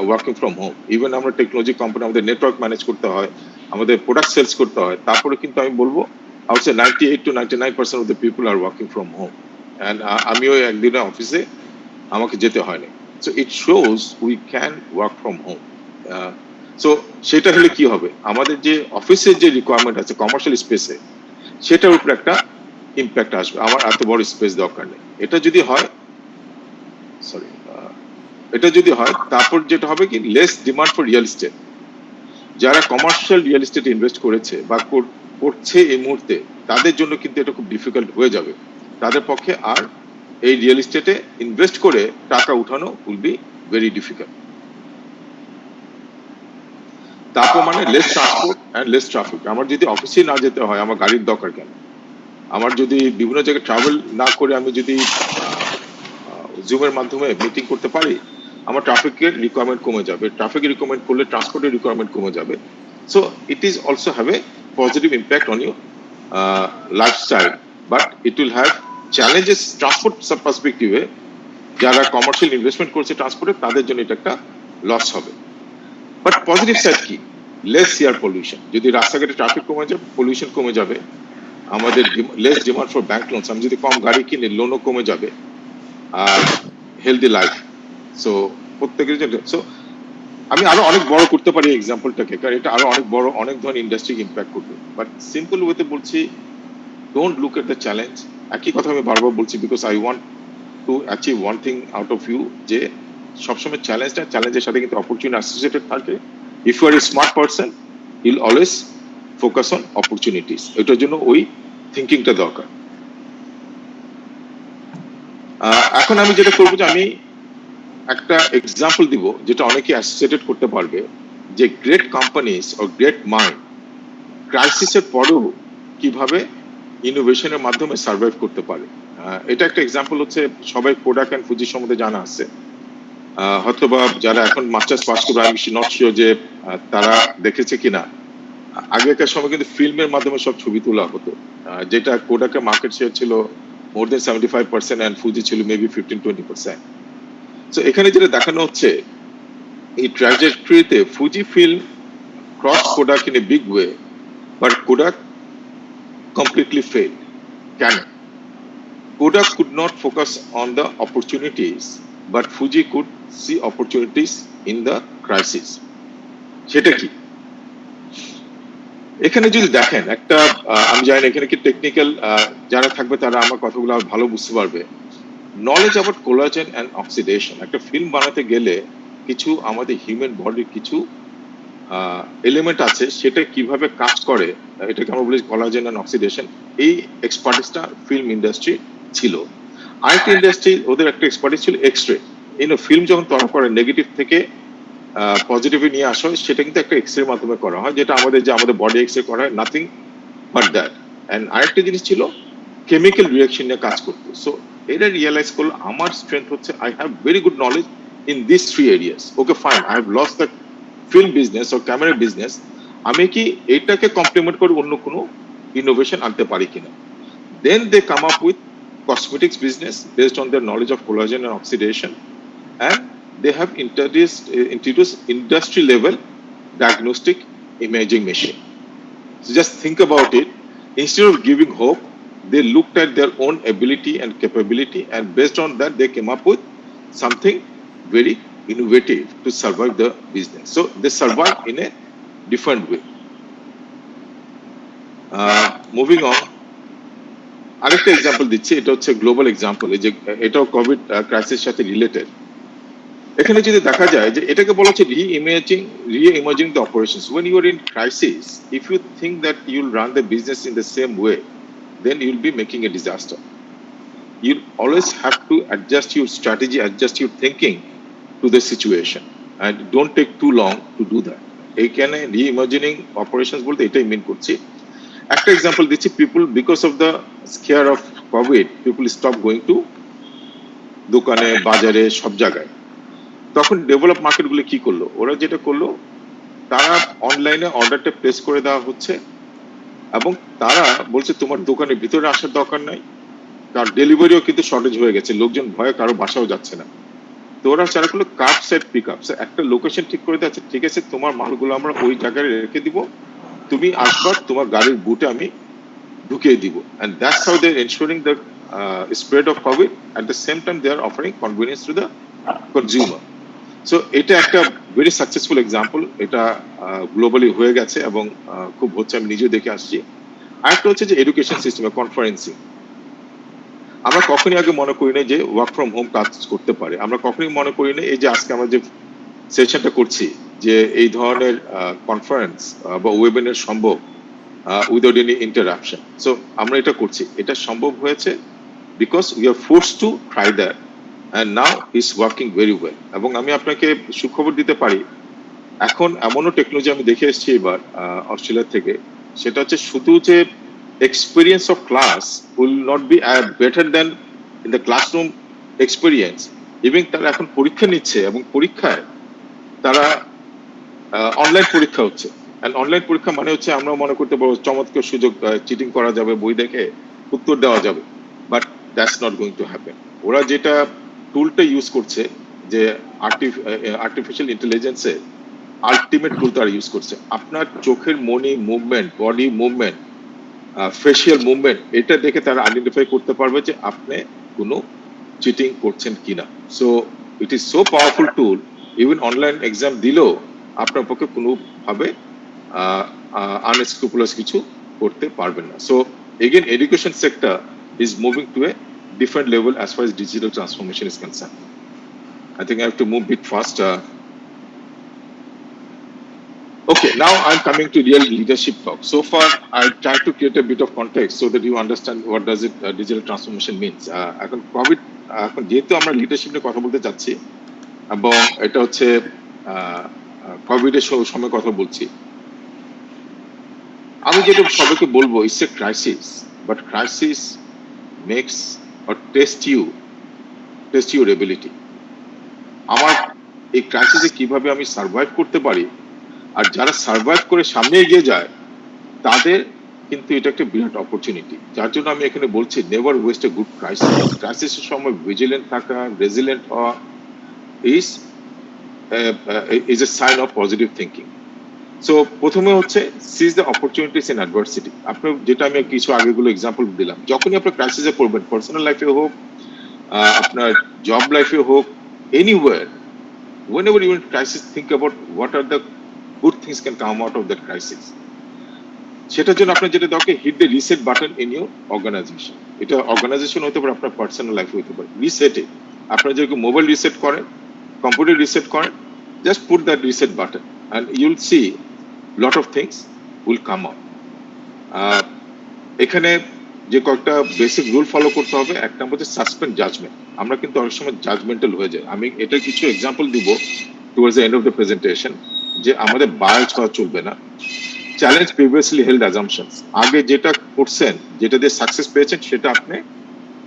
working from home. Even আমরা টেকনোলজি কোম্পানি, আমাদের নেটওয়ার্ক ম্যানেজ করতে হয়, আমাদের প্রোডাক্ট সেলস করতে হয়, তারপরে কিন্তু আমি বলবো I would say 98 to 99% of the people are working from home, and আমিও একদিনে অফিসে আমাকে যেতে হয় না। So it shows we can work from home. So সেটা হলে কি হবে, আমাদের যে অফিসের যে রিকোয়ারমেন্ট আছে কমার্শিয়াল স্পেসে, সেটার উপর একটা ইম্প্যাক্ট আসবে। আমার এত বড় স্পেস দরকার নেই। এটা যদি হয়, তারপর যেটা হবে কি, less demand for real estate. যারা কমার্শিয়াল রিয়েল এস্টেট ইনভেস্ট করেছে বা করছে এই মুহূর্তে, তাদের জন্য কিন্তু এটা খুব ডিফিকাল্ট হয়ে যাবে। তাদের পক্ষে আর এই রিয়েল এস্টেটে ইনভেস্ট করে টাকা উঠানো উইল বি ভেরি ডিফিকাল্ট। তারপর মানে less transport and less traffic. আমার যদি অফিসে না যেতে হয়, আমার গাড়ির দরকার কেন? আমার যদি বিভিন্ন জায়গায় ট্রাভেল না করে আমি যদি জুমের মাধ্যমে মিটিং করতে পারি, আমার ট্রাফিকের রিকোয়ারমেন্ট কমে যাবে। ট্রাফিকের রিকোয়ারমেন্ট করলে ট্রান্সপোর্টের রিকোয়ারমেন্ট কমে যাবে। So it is also have a positive impact on your lifestyle, but it will have challenges transport পার্সপেক্টিভে। যারা কমার্শিয়াল ইনভেস্টমেন্ট করছে ট্রান্সপোর্টে, তাদের জন্য এটা একটা লস হবে। বাট পজিটিভ সাইড কি, লেস এয়ার পলিউশন। যদি রাস্তাঘাটে ট্রাফিক কমে যাবে, পলিউশন কমে যাবে, আমাদের less demand for bank loans. আমি যদি কম গাড়ি কিনে, লোনও কমে যাবে, আর হেলদি লাইফ। সো প্রত্যেকের জন্য, সো আমি আরো অনেক বড় করতে পারি এক্সাম্পলটাকে, কারণ এটা আরো অনেক বড়, অনেক ধরনের ইন্ডাস্ট্রি ইম্প্যাক্ট করবে। বাট সিম্পল ওয়েতে বলছি, don't look at the challenge. একই কথা আমি বারবার বলছি, because I want to achieve one thing out of you, যে সবসময় চ্যালেঞ্জের সাথে কিন্তু অপরচুনিটি অ্যাসোসিয়েটেড থাকে। If you are a smart person, you'll always focus on opportunities. এটার জন্য ওই থিঙ্কিংটা দরকার। এখন আমি যেটা করবো, যে আমি একটা এক্সাম্পল দিব যেটা অনেকে অ্যাসোসিয়েটেড করতে পারবে, যে গ্রেট কোম্পানিজ ও গ্রেট মাইন্ড ক্রাইসিসের পরেও কিভাবে ইনোভেশনের মাধ্যমে সার্ভাইভ করতে পারে। এটা একটা এক্সাম্পল হচ্ছে, সবাই কোডাক অ্যান্ড ফুজি সম্বন্ধে জানা আছে, হয়তোবা যারা এখন মাস্টার্স পাস করবে, আমি নট শিওর যে তারা দেখেছে কিনা। আগেকার সময় কিন্তু ফিল্মের মাধ্যমে সব ছবি তোলা হতো, যেটা কোডাকের মার্কেট শেয়ার ছিল মোর দেন 75% অ্যান্ড ফুজি ছিল মেবি 15-20%। সো এখানে যেটা দেখানো হচ্ছে, এই ট্র্যাজেক্টরিতে Fuji film cross Kodak in a big way, but Kodak completely failed. Can Kodak could not focus on the opportunities, but Fuji could see opportunities in the crisis. সেটা কি? এখানে যদি দেখেন একটা, আমি জানি এখানে কি টেকনিক্যাল যারা থাকবে তারা আমার কথাগুলো ভালো বুঝতে পারবে। Knowledge about collagen and oxidation. একটা ফিল্ম বানাতে গেলে কিছু আমাদের হিউম্যান বডির কিছু এলিমেন্ট আছে, সেটা কিভাবে কাজ করে, এটাকে আমরা বলি কোলাজেন এন্ড অক্সিডেশন। এই এক্সপার্টিসটা ফিল্ম ইন্ডাস্ট্রি ছিল। আরেকটা ইন্ডাস্ট্রি, ওদের একটা এক্সপার্টিস ছিল এক্স-রে। ফিল্ম যখন তৈরি করে, নেগেটিভ থেকে পজিটিভে নিয়ে আসা হয়, সেটা কিন্তু একটা এক্স-রে মাধ্যমে করা হয়, যেটা আমাদের বডি এক্স-রে করা হয়, নাথিং বাট দ্যাট। এন্ড আরেকটা জিনিস ছিল কেমিক্যাল রিয়াকশন নিয়ে কাজ করতো। সো এটা রিয়েলাইজ করলো, আমার স্ট্রেংথ হচ্ছে I have very good knowledge in this 3 areas. Okay fine, I have lost the film business ও ক্যামেরা বিজনেস, আমি কি এটাকে কমপ্লিমেন্ট করে অন্য কোনো ইনোভেশন আনতে পারি কিনা। Then they come up with cosmetics business based on their knowledge of collagen and oxidation, and they have introduced industry level diagnostic imaging machine. So just think about it. Instead of giving hope, they looked at their own ability and capability, and based on that they came up with something very innovative to survive the business. So they survive in a different way. Moving on, আরেকটা example দিচ্ছি, এটা হচ্ছে global example, এই যে এটাও Covid crisis সাথে related. এখানে যদি দেখা যায় যে এটাকে বলা হচ্ছে re-imaging the operations. When you are in crisis, if you think that you'll run the business in the same way, then you'll be making a disaster. You always have to adjust your strategy, adjust your thinking to the situation, and don't take too long to do that. এইখানে re-imagining operations বলতে এটাই মিন করছি। একটা example দিচ্ছি, people because of the scare of COVID, people stop going to দোকানে, বাজারে, সব জায়গায়। তখন ডেভেলপ মার্কেটগুলো কি করলো? ওরা যেটা করলো, তারা অনলাইনে অর্ডারটা প্লেস করে দেওয়া হচ্ছে এবং তারা বলছে তোমার দোকানের ভিতরে আসার দরকার নাই, কারণ ডেলিভারিও কিন্তু শর্টেজ হয়ে গেছে, লোকজন ভয়ে কারো বাসাও যাচ্ছে না। তো ওরা চারা করলো কার্ব সাইড পিক আপ, একটা লোকেশন ঠিক করে দেওয়া, ঠিক আছে তোমার মালগুলো আমরা ওই জায়গায় রেখে দিব, তুমি আসবা, তোমার গাড়ির বুটে আমি ঢুকিয়ে দিব। And that's how they're ensuring the spread of COVID. At the same time, they are offering convenience to the consumer. So এটা একটা ভেরি সাকসেসফুল এক্সাম্পল, এটা গ্লোবালি হয়ে গেছে এবং খুব হচ্ছে, আমি নিজেও দেখে আসছি। আরেকটা হচ্ছে যে এডুকেশন সিস্টেমে কনফারেন্সিং। আমরা কখনই আগে মনে করি না যে ওয়ার্ক ফ্রম হোম কাজ করতে পারে, আমরা কখনই মনে করি না এই যে আজকে আমরা যে সেশনটা করছি যে এই ধরনের কনফারেন্স বা ওয়েবিনার সম্ভব উইদাউট এনি ইন্টারাপশন। সো আমরা এটা করছি, এটা সম্ভব হয়েছে because we are forced to try that and now it's working very well. এবং আমি আপনাকে সুখবর দিতে পারি, এখন এমনও টেকনোলজি আমি দেখে এসেছি এবার অস্ট্রেলিয়া থেকে, সেটা হচ্ছে শুধু যে experience of class will not be better then in the classroom experience, even তারা এখন পরীক্ষা নিচ্ছে এবং পরীক্ষায় তারা অনলাইন পরীক্ষা হচ্ছে। অ্যান্ড অনলাইন পরীক্ষা মানে হচ্ছে আমরা মনে করতে পারবো চমৎকার সুযোগ, চিটিং করা যাবে, বই দেখে উত্তর দেওয়া যাবে, but that's not going to happen. ওরা যেটা টুলটা ইউজ করছে, যে আর্টিফিশিয়াল ইন্টেলিজেন্সে আলটিমেট টুল তারা ইউজ করছে, আপনার চোখের মনি movement, body movement, facial movement, এটা দেখে তারা আইডেন্টিফাই করতে পারবে যে আপনি কোনো চিটিং করছেন কিনা। So it is so powerful tool, even online exam দিলেও আপনার পক্ষে কোনোভাবে আনস্ক্রুপুলাস কিছু করতে পারবেন না। So again education sector is moving to A different level as far as digital transformation is concerned. I think I have to move a bit faster. Okay, now I'm coming to real leadership talk. So far, I tried to create a bit of context so that you understand what does it digital transformation means. এখন Covid, এখন যেহেতু আমরা leadership নিয়ে কথা বলতে যাচ্ছি এবং এটা হচ্ছে কোভিডের সময় কথা বলছি, আমি যেটা সবাইকে বলবো, it's a crisis, but crisis makes or test your ability. আমার এই ক্রাইসিসে কিভাবে আমি সার্ভাইভ করতে পারি, আর যারা সার্ভাইভ করে সামনে এগিয়ে যায় তাদের কিন্তু এটা একটা বিরাট অপরচুনিটি। যার জন্য আমি এখানে বলছি never waste a good crisis. ক্রাইসিসের সময় ভিজিলেন্ট থাকা, রেজিলেন্ট হওয়া is a sign of positive thinking. So প্রথমে হচ্ছে seize the opportunities in adversity. আপনার যেটা আমি কিছু আগেগুলো এক্সাম্পল দিলাম, যখনই আপনি ক্রাইসিসে পড়বেন, পার্সোনাল লাইফে হোক, আপনার জব লাইফে হোক, anywhere, whenever you're in crisis, think about what are the good things can come out of that crisis. সেটার জন্য আপনার যেটা দরকার, hit the reset button in your organization. এটা অর্গানাইজেশন হতে পারে, আপনার পার্সোনাল লাইফে হতে পারে। রিসেটে আপনার যেরকম মোবাইল রিসেট করেন, কম্পিউটার রিসেট করেন, just put that reset button and you'll see lot of things will come out. এখানে যে কয়েকটা বেসিক রুল ফলো করতে হবে, এক নম্বর হচ্ছে সাসপেন্ড জাজমেন্ট। আমরা কিন্তু অনেক সময় জাজমেন্টাল হয়ে যায়। আমি এটা কিছু এক্সাম্পল দিব towards the end of the presentation, যে আমাদের বায়াস হওয়া চলবে না। চ্যালেঞ্জ প্রিভিয়াসলি হেল্ড অ্যাজাম্পশনস, আগে যেটা করছেন, যেটা দিয়ে সাকসেস পেয়েছেন, সেটা আপনি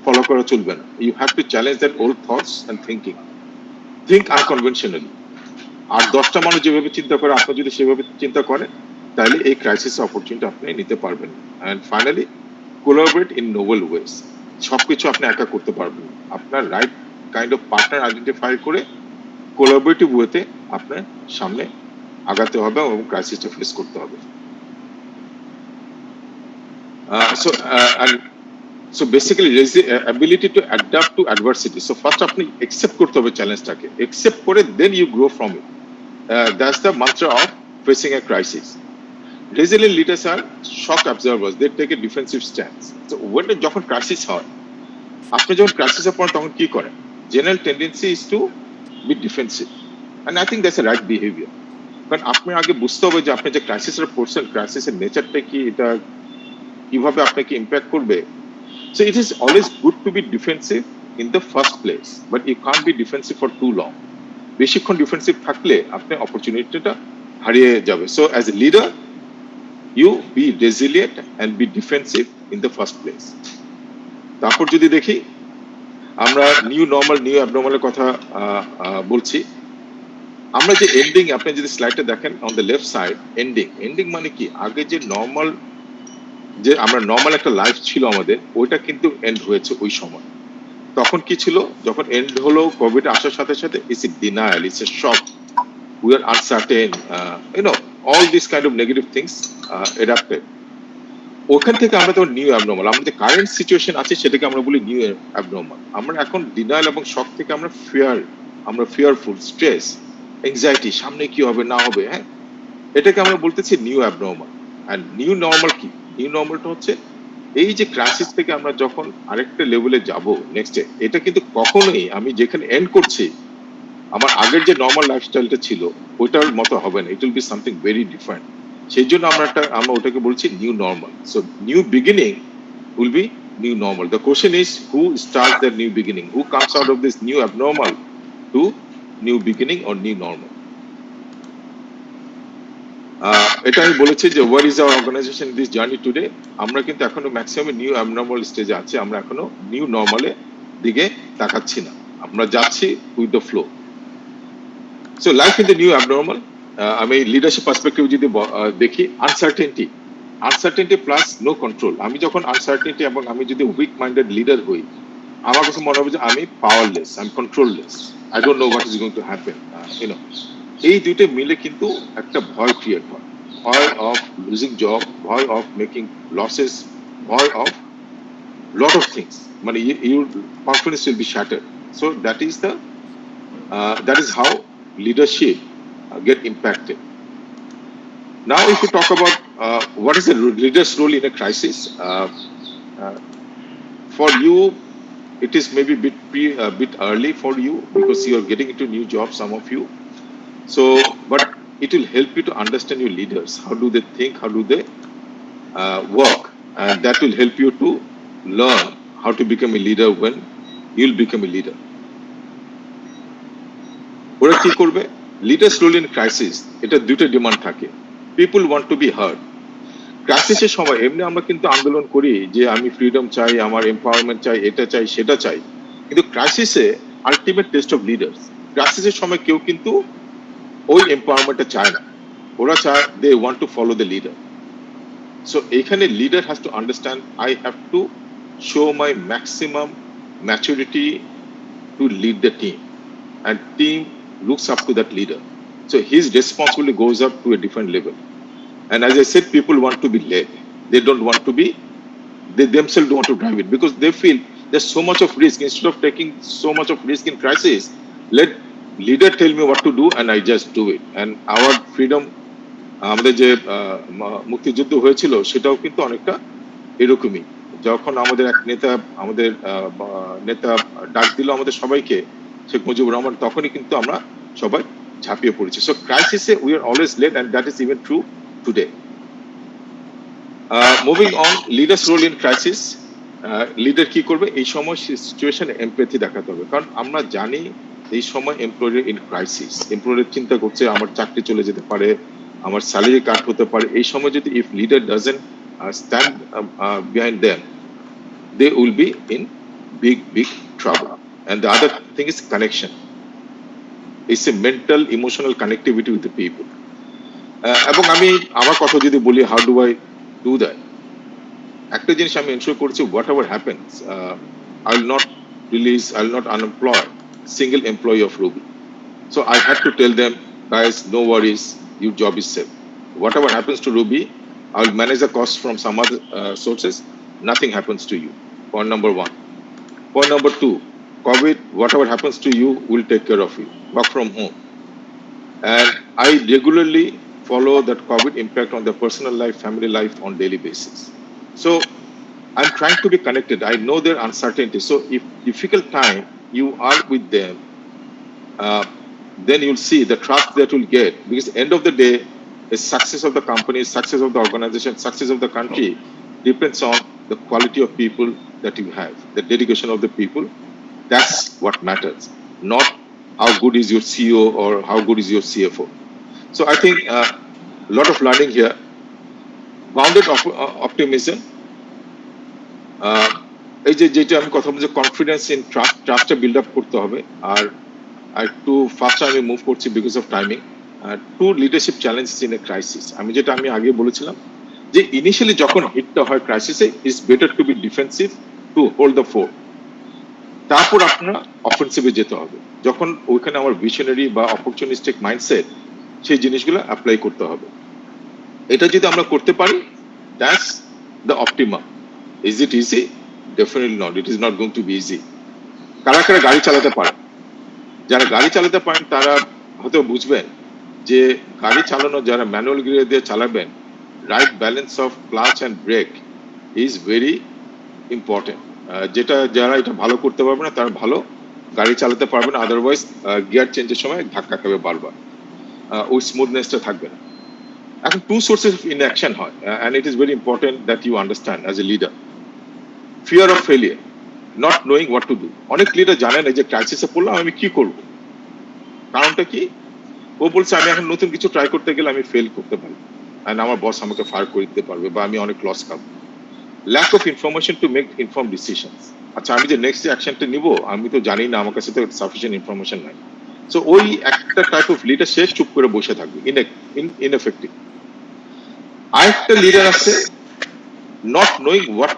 ফলো করা চলবে না। You have to challenge that old thoughts and thinking. Think unconventionally. আর 10টা মানুষ যেভাবে চিন্তা করে, আপনি যদি সেভাবে চিন্তা করেন, তাহলে এই ক্রাইসিস অপরচুনিটি আপনি নিতে পারবেন। And finally, collaborate in novel ways. সবকিছু আপনি একা করতে পারবেন, আপনার right kind of partner identify করে কোলাবরেটিভ ওয়েতে আপনার সামনে আগাতে হবে এবং ক্রাইসিসটা ফেস করতে হবে। So basically, ability to adapt to adversity. So first আপনি accept করতে হবে চ্যালেঞ্জটাকে, accept করে then you grow from it. That's the mantra of facing a crisis. Resilient leaders are shock absorbers. They take a defensive stance. So when যখন crisis হয়, আপনি যখন ক্রাইসিসে পড়েন তখন কি করেন? General tendency is to be defensive, and I think that's a right behavior. কারণ আপনি আগে বুঝতে হবে যে আপনি যে ক্রাইসিসে পড়ছেন, ক্রাইসিসের নেচারটা কি, এটা কিভাবে আপনাকে ইম্প্যাক্ট করবে। So it is always good to be defensive in the first place, but you can't be defensive for too long. বেশিক্ষণ ডিফেন্সিভ থাকলে আপনি অপরচুনিটিটা হারিয়ে যাবে। So as a leader, you be resilient and be defensive in the first place. তারপর যদি দেখি আমরা new normal new অ্যাবনর্মালের কথা বলছি, আমরা যে এন্ডিং, আপনি যদি স্লাইডটা দেখেন on the left side, ending মানে কি, আগে যে নর্মাল, যে আমরা নর্মাল একটা লাইফ ছিল আমাদের, ওইটা কিন্তু এন্ড হয়েছে ওই সময়। তখন কি ছিল, যখন এন্ড হলো কোভিড আসার সাথে সাথে, it's a denial, it's a shock, we are uncertain, all this kind of negative things adapted. ওখান থেকে আমরা তখন নিউ অ্যাবনর্মাল, আমাদের যে কারেন্ট সিচুয়েশন আছে সেটাকে আমরা বলি নিউ অ্যাবনর্মাল। আমরা এখন ডিনায়াল এবং শক থেকে আমরা ফিয়ারফুল, স্ট্রেস, এংজাইটি, সামনে কি হবে না হবে, হ্যাঁ, এটাকে আমরা বলতেছি নিউ অ্যাবনর্মাল। আর নিউ নর্মাল কি, নিউ নর্মালটা হচ্ছে এই যে ক্রাইসিস থেকে আমরা যখন আরেকটা লেভেলে যাব নেক্সটে, এটা কিন্তু কখনোই আমি যেখানে এন্ড করছি আমার আগের যে নর্মাল লাইফস্টাইলটা ছিল ওইটার মতো হবে না, it will be something very different. সেই জন্য আমরা ওটাকে বলছি new normal. So new beginning will be new normal. The question is who starts the new beginning, who comes out of this new abnormal to new beginning or new normal. এটা আমি বলেছি যে what is our organization this journey today. আমরা কিন্তু এখনো maximum new abnormal স্টেজে আছি, আমরা এখনো নিউ নর্মালে দিকে তাকাচ্ছি না, আমরা যাচ্ছি with the flow. So life in the new abnormal, আমি লিডারশিপ পার্সপেক্টিভ যদি দেখি, আনসার্টেনটি প্লাস নো কন্ট্রোল। আমি যখন আনসার্টেনটি এবং আমি যদি উইক মাইন্ডেড লিডার হই, আমার কাছে মনে হবে যে আমি powerless, I am controlless, I don't know what is going to happen. এই দুটো মিলে কিন্তু একটা ভয় ক্রিয়েট হয়, ভয় অফ লুজিং জব, ভয় অফ মেকিং লসেস, ভয় অফ lot of things, মানে your confidence will be shattered. So that is how leadership get impacted. Now if you talk about what is the leader's role in a crisis, for you it is maybe bit early for you because you are getting into new jobs, some of you. So but it will help you to understand your leaders, how do they think, how do they work, and that will help you to learn how to become a leader when you'll become a leader. ওরা কি করবে, leaders role in crisis, এটা দুটো demand থাকে। People want to be heard. ক্রাইসিসের সময় এমনি আমরা কিন্তু আন্দোলন করি যে আমি ফ্রিডম চাই, আমার এম্পাওয়ারমেন্ট চাই, এটা চাই, সেটা চাই, কিন্তু ক্রাইসিসে আলটিমেট টেস্ট অফ লিডার্স, ক্রাইসিসের সময় কেউ কিন্তু ওই এম্পাওয়ারমেন্টটা চায় না, ওরা চায় they want to follow the leader. So এখানে leader has to understand I have to show my maximum maturity to lead the team, and team looks up to that leader. So his responsibility goes up to a different level. And as I said, people want to be led. They don't want to be, they themselves don't want to drive it because they feel there's so much of risk. Instead of taking so much of risk in crisis, let leader tell me what to do and I just do it. And our freedom, আমাদের যে মুক্তিযুদ্ধ হয়েছিল সেটাও কিন্তু অনেকটা এরকমই। যখন আমাদের এক নেতা ডাক দিল আমাদের সবাইকে, শেখ মুজিবুর রহমান, তখনই কিন্তু আমরা সবাই ঝাঁপিয়ে পড়েছি। সো ক্রাইসিসে we are always led, and that is even true today. Moving on, leaders role in crisis. Leader কি করবে এই সময়, সিচুয়েশনে এমপ্যাথি দেখাতে হবে, কারণ আমরা জানি এই সময় এমপ্লয়ার ইন ক্রাইসিস, এমপ্লয়ার চিন্তা করছে আমার চাকরি চলে যেতে পারে, আমার স্যালারি কাট হতে পারে। এই সময় যদি if leader doesn't stand behind them, they will be in big trouble. And the other thing is connection. It's a mental, emotional connectivity with the people. এবং আমি আমার কথা যদি বলি, how do I do that? একটা জিনিস আমি ensure করছি, whatever happens, I will not release, I will not unemploy single employee of Ruby. So I had to tell them, guys, no worries, your job is safe. Whatever happens to Ruby, I will manage the cost from some other sources. Nothing happens to you. Point number one. Point number two, COVID, whatever happens to you, we'll take care of you. Work from home. And I regularly follow that COVID impact on their personal life, family life on daily basis. So I'm trying to be connected. I know their uncertainty. So if difficult time you are with them, then you'll see the trust that you'll get. Because at the end of the day, the success of the company, success of the organization, success of the country depends on the quality of people that you have, the dedication of the people. That's what matters, not how good is your CEO or how good is your CFO. So I think a lot of learning here. Bounded optimism. এই যে যেটা আমি কথা বলছি confidence in ট্রাস্টটা build up করতে হবে। আর একটু ফার্স্ট আমি মুভ করছি because of timing. To leadership challenges in a crisis, আমি আগে বলেছিলাম যে ইনিশিয়ালি যখন হিটটা হয় ক্রাইসিসে, it's better to be defensive to hold the fort. তারপর আপনার অফেন্সিভে যেতে হবে, যখন ওইখানে আমার ভিশনারি বা অপরচুনিস্টিক মাইন্ডসেট, সেই জিনিসগুলো অ্যাপ্লাই করতে হবে। এটা যদি আমরা করতে পারি, that's the optimum. Is it easy? Definitely not, it is not going to be easy. কারা কারা গাড়ি চালাতে পারে? যারা গাড়ি চালাতে পারেন তারা হয়তো বুঝবেন যে গাড়ি চালানো, যারা ম্যানুয়াল গিয়ার দিয়ে চালাবেন, right balance of clutch and brake is very important. যেটা যারা এটা ভালো করতে পারবে না তারা ভালো গাড়ি চালাতে পারবে না, আদারওয়াইজ গিয়ার চেঞ্জের সময় ধাক্কা খাবে বারবার, ওই স্মুথনেসটা থাকবে না। এখন টু সোর্সেস অফ ইনঅ্যাকশন হয়, and it is very important that you understand as a leader. Fear of failure, not knowing what to do. অনেক লিডার জানে না যে ক্রাইসিসে পড়লাম আমি কি করব। কারণটা কি? ও বলছে আমি এখন নতুন কিছু ট্রাই করতে গেলে আমি ফেল করতে পারি, অ্যান্ড আমার বস আমাকে ফায়ার করে দিতে পারবে, বা আমি অনেক লস খাবো। Lack of information to make inform decisions. আচ্ছা, আমি যে নেক্সট অ্যাকশনটা নিব আমি তো জানি না, আমার কাছে তো সাফিসিয়েন্ট ইনফরমেশন নাই। সো ওই একটা টাইপ অফ লিডার, সে চুপ করে বসে থাকবে, ইনএফেক্টিভ। আরেকটা লিডার আছে not knowing what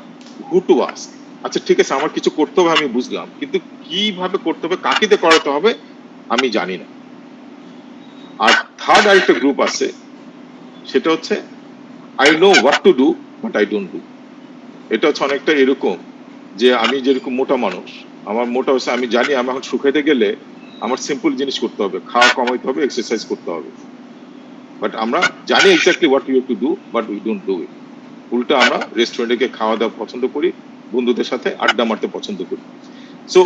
who to ask. আচ্ছা ঠিক আছে, আমার কিছু করতে হবে আমি বুঝলাম, কিন্তু কিভাবে করতে হবে, কাকে দিয়ে করাতে হবে আমি জানি না। আর থার্ড আরেকটা গ্রুপ আছে, সেটা হচ্ছে I know what to do but I don't do. এটা হচ্ছে অনেকটা এরকম যে আমি যেরকম মোটা মানুষ, আমার মোটা হচ্ছে আমি জানি আমি এখন শুকাইতে গেলে আমার সিম্পল জিনিস করতে হবে, খাওয়া কমাইতে হবে, এক্সারসাইজ করতে হবে, বাট আমরা জানি exactly what you have to do but we don't do it. উল্টা আমরা রেস্টুরেন্টে গিয়ে খাওয়া দাওয়া পছন্দ করি, বন্ধুদের সাথে আড্ডা মারতে পছন্দ করি। So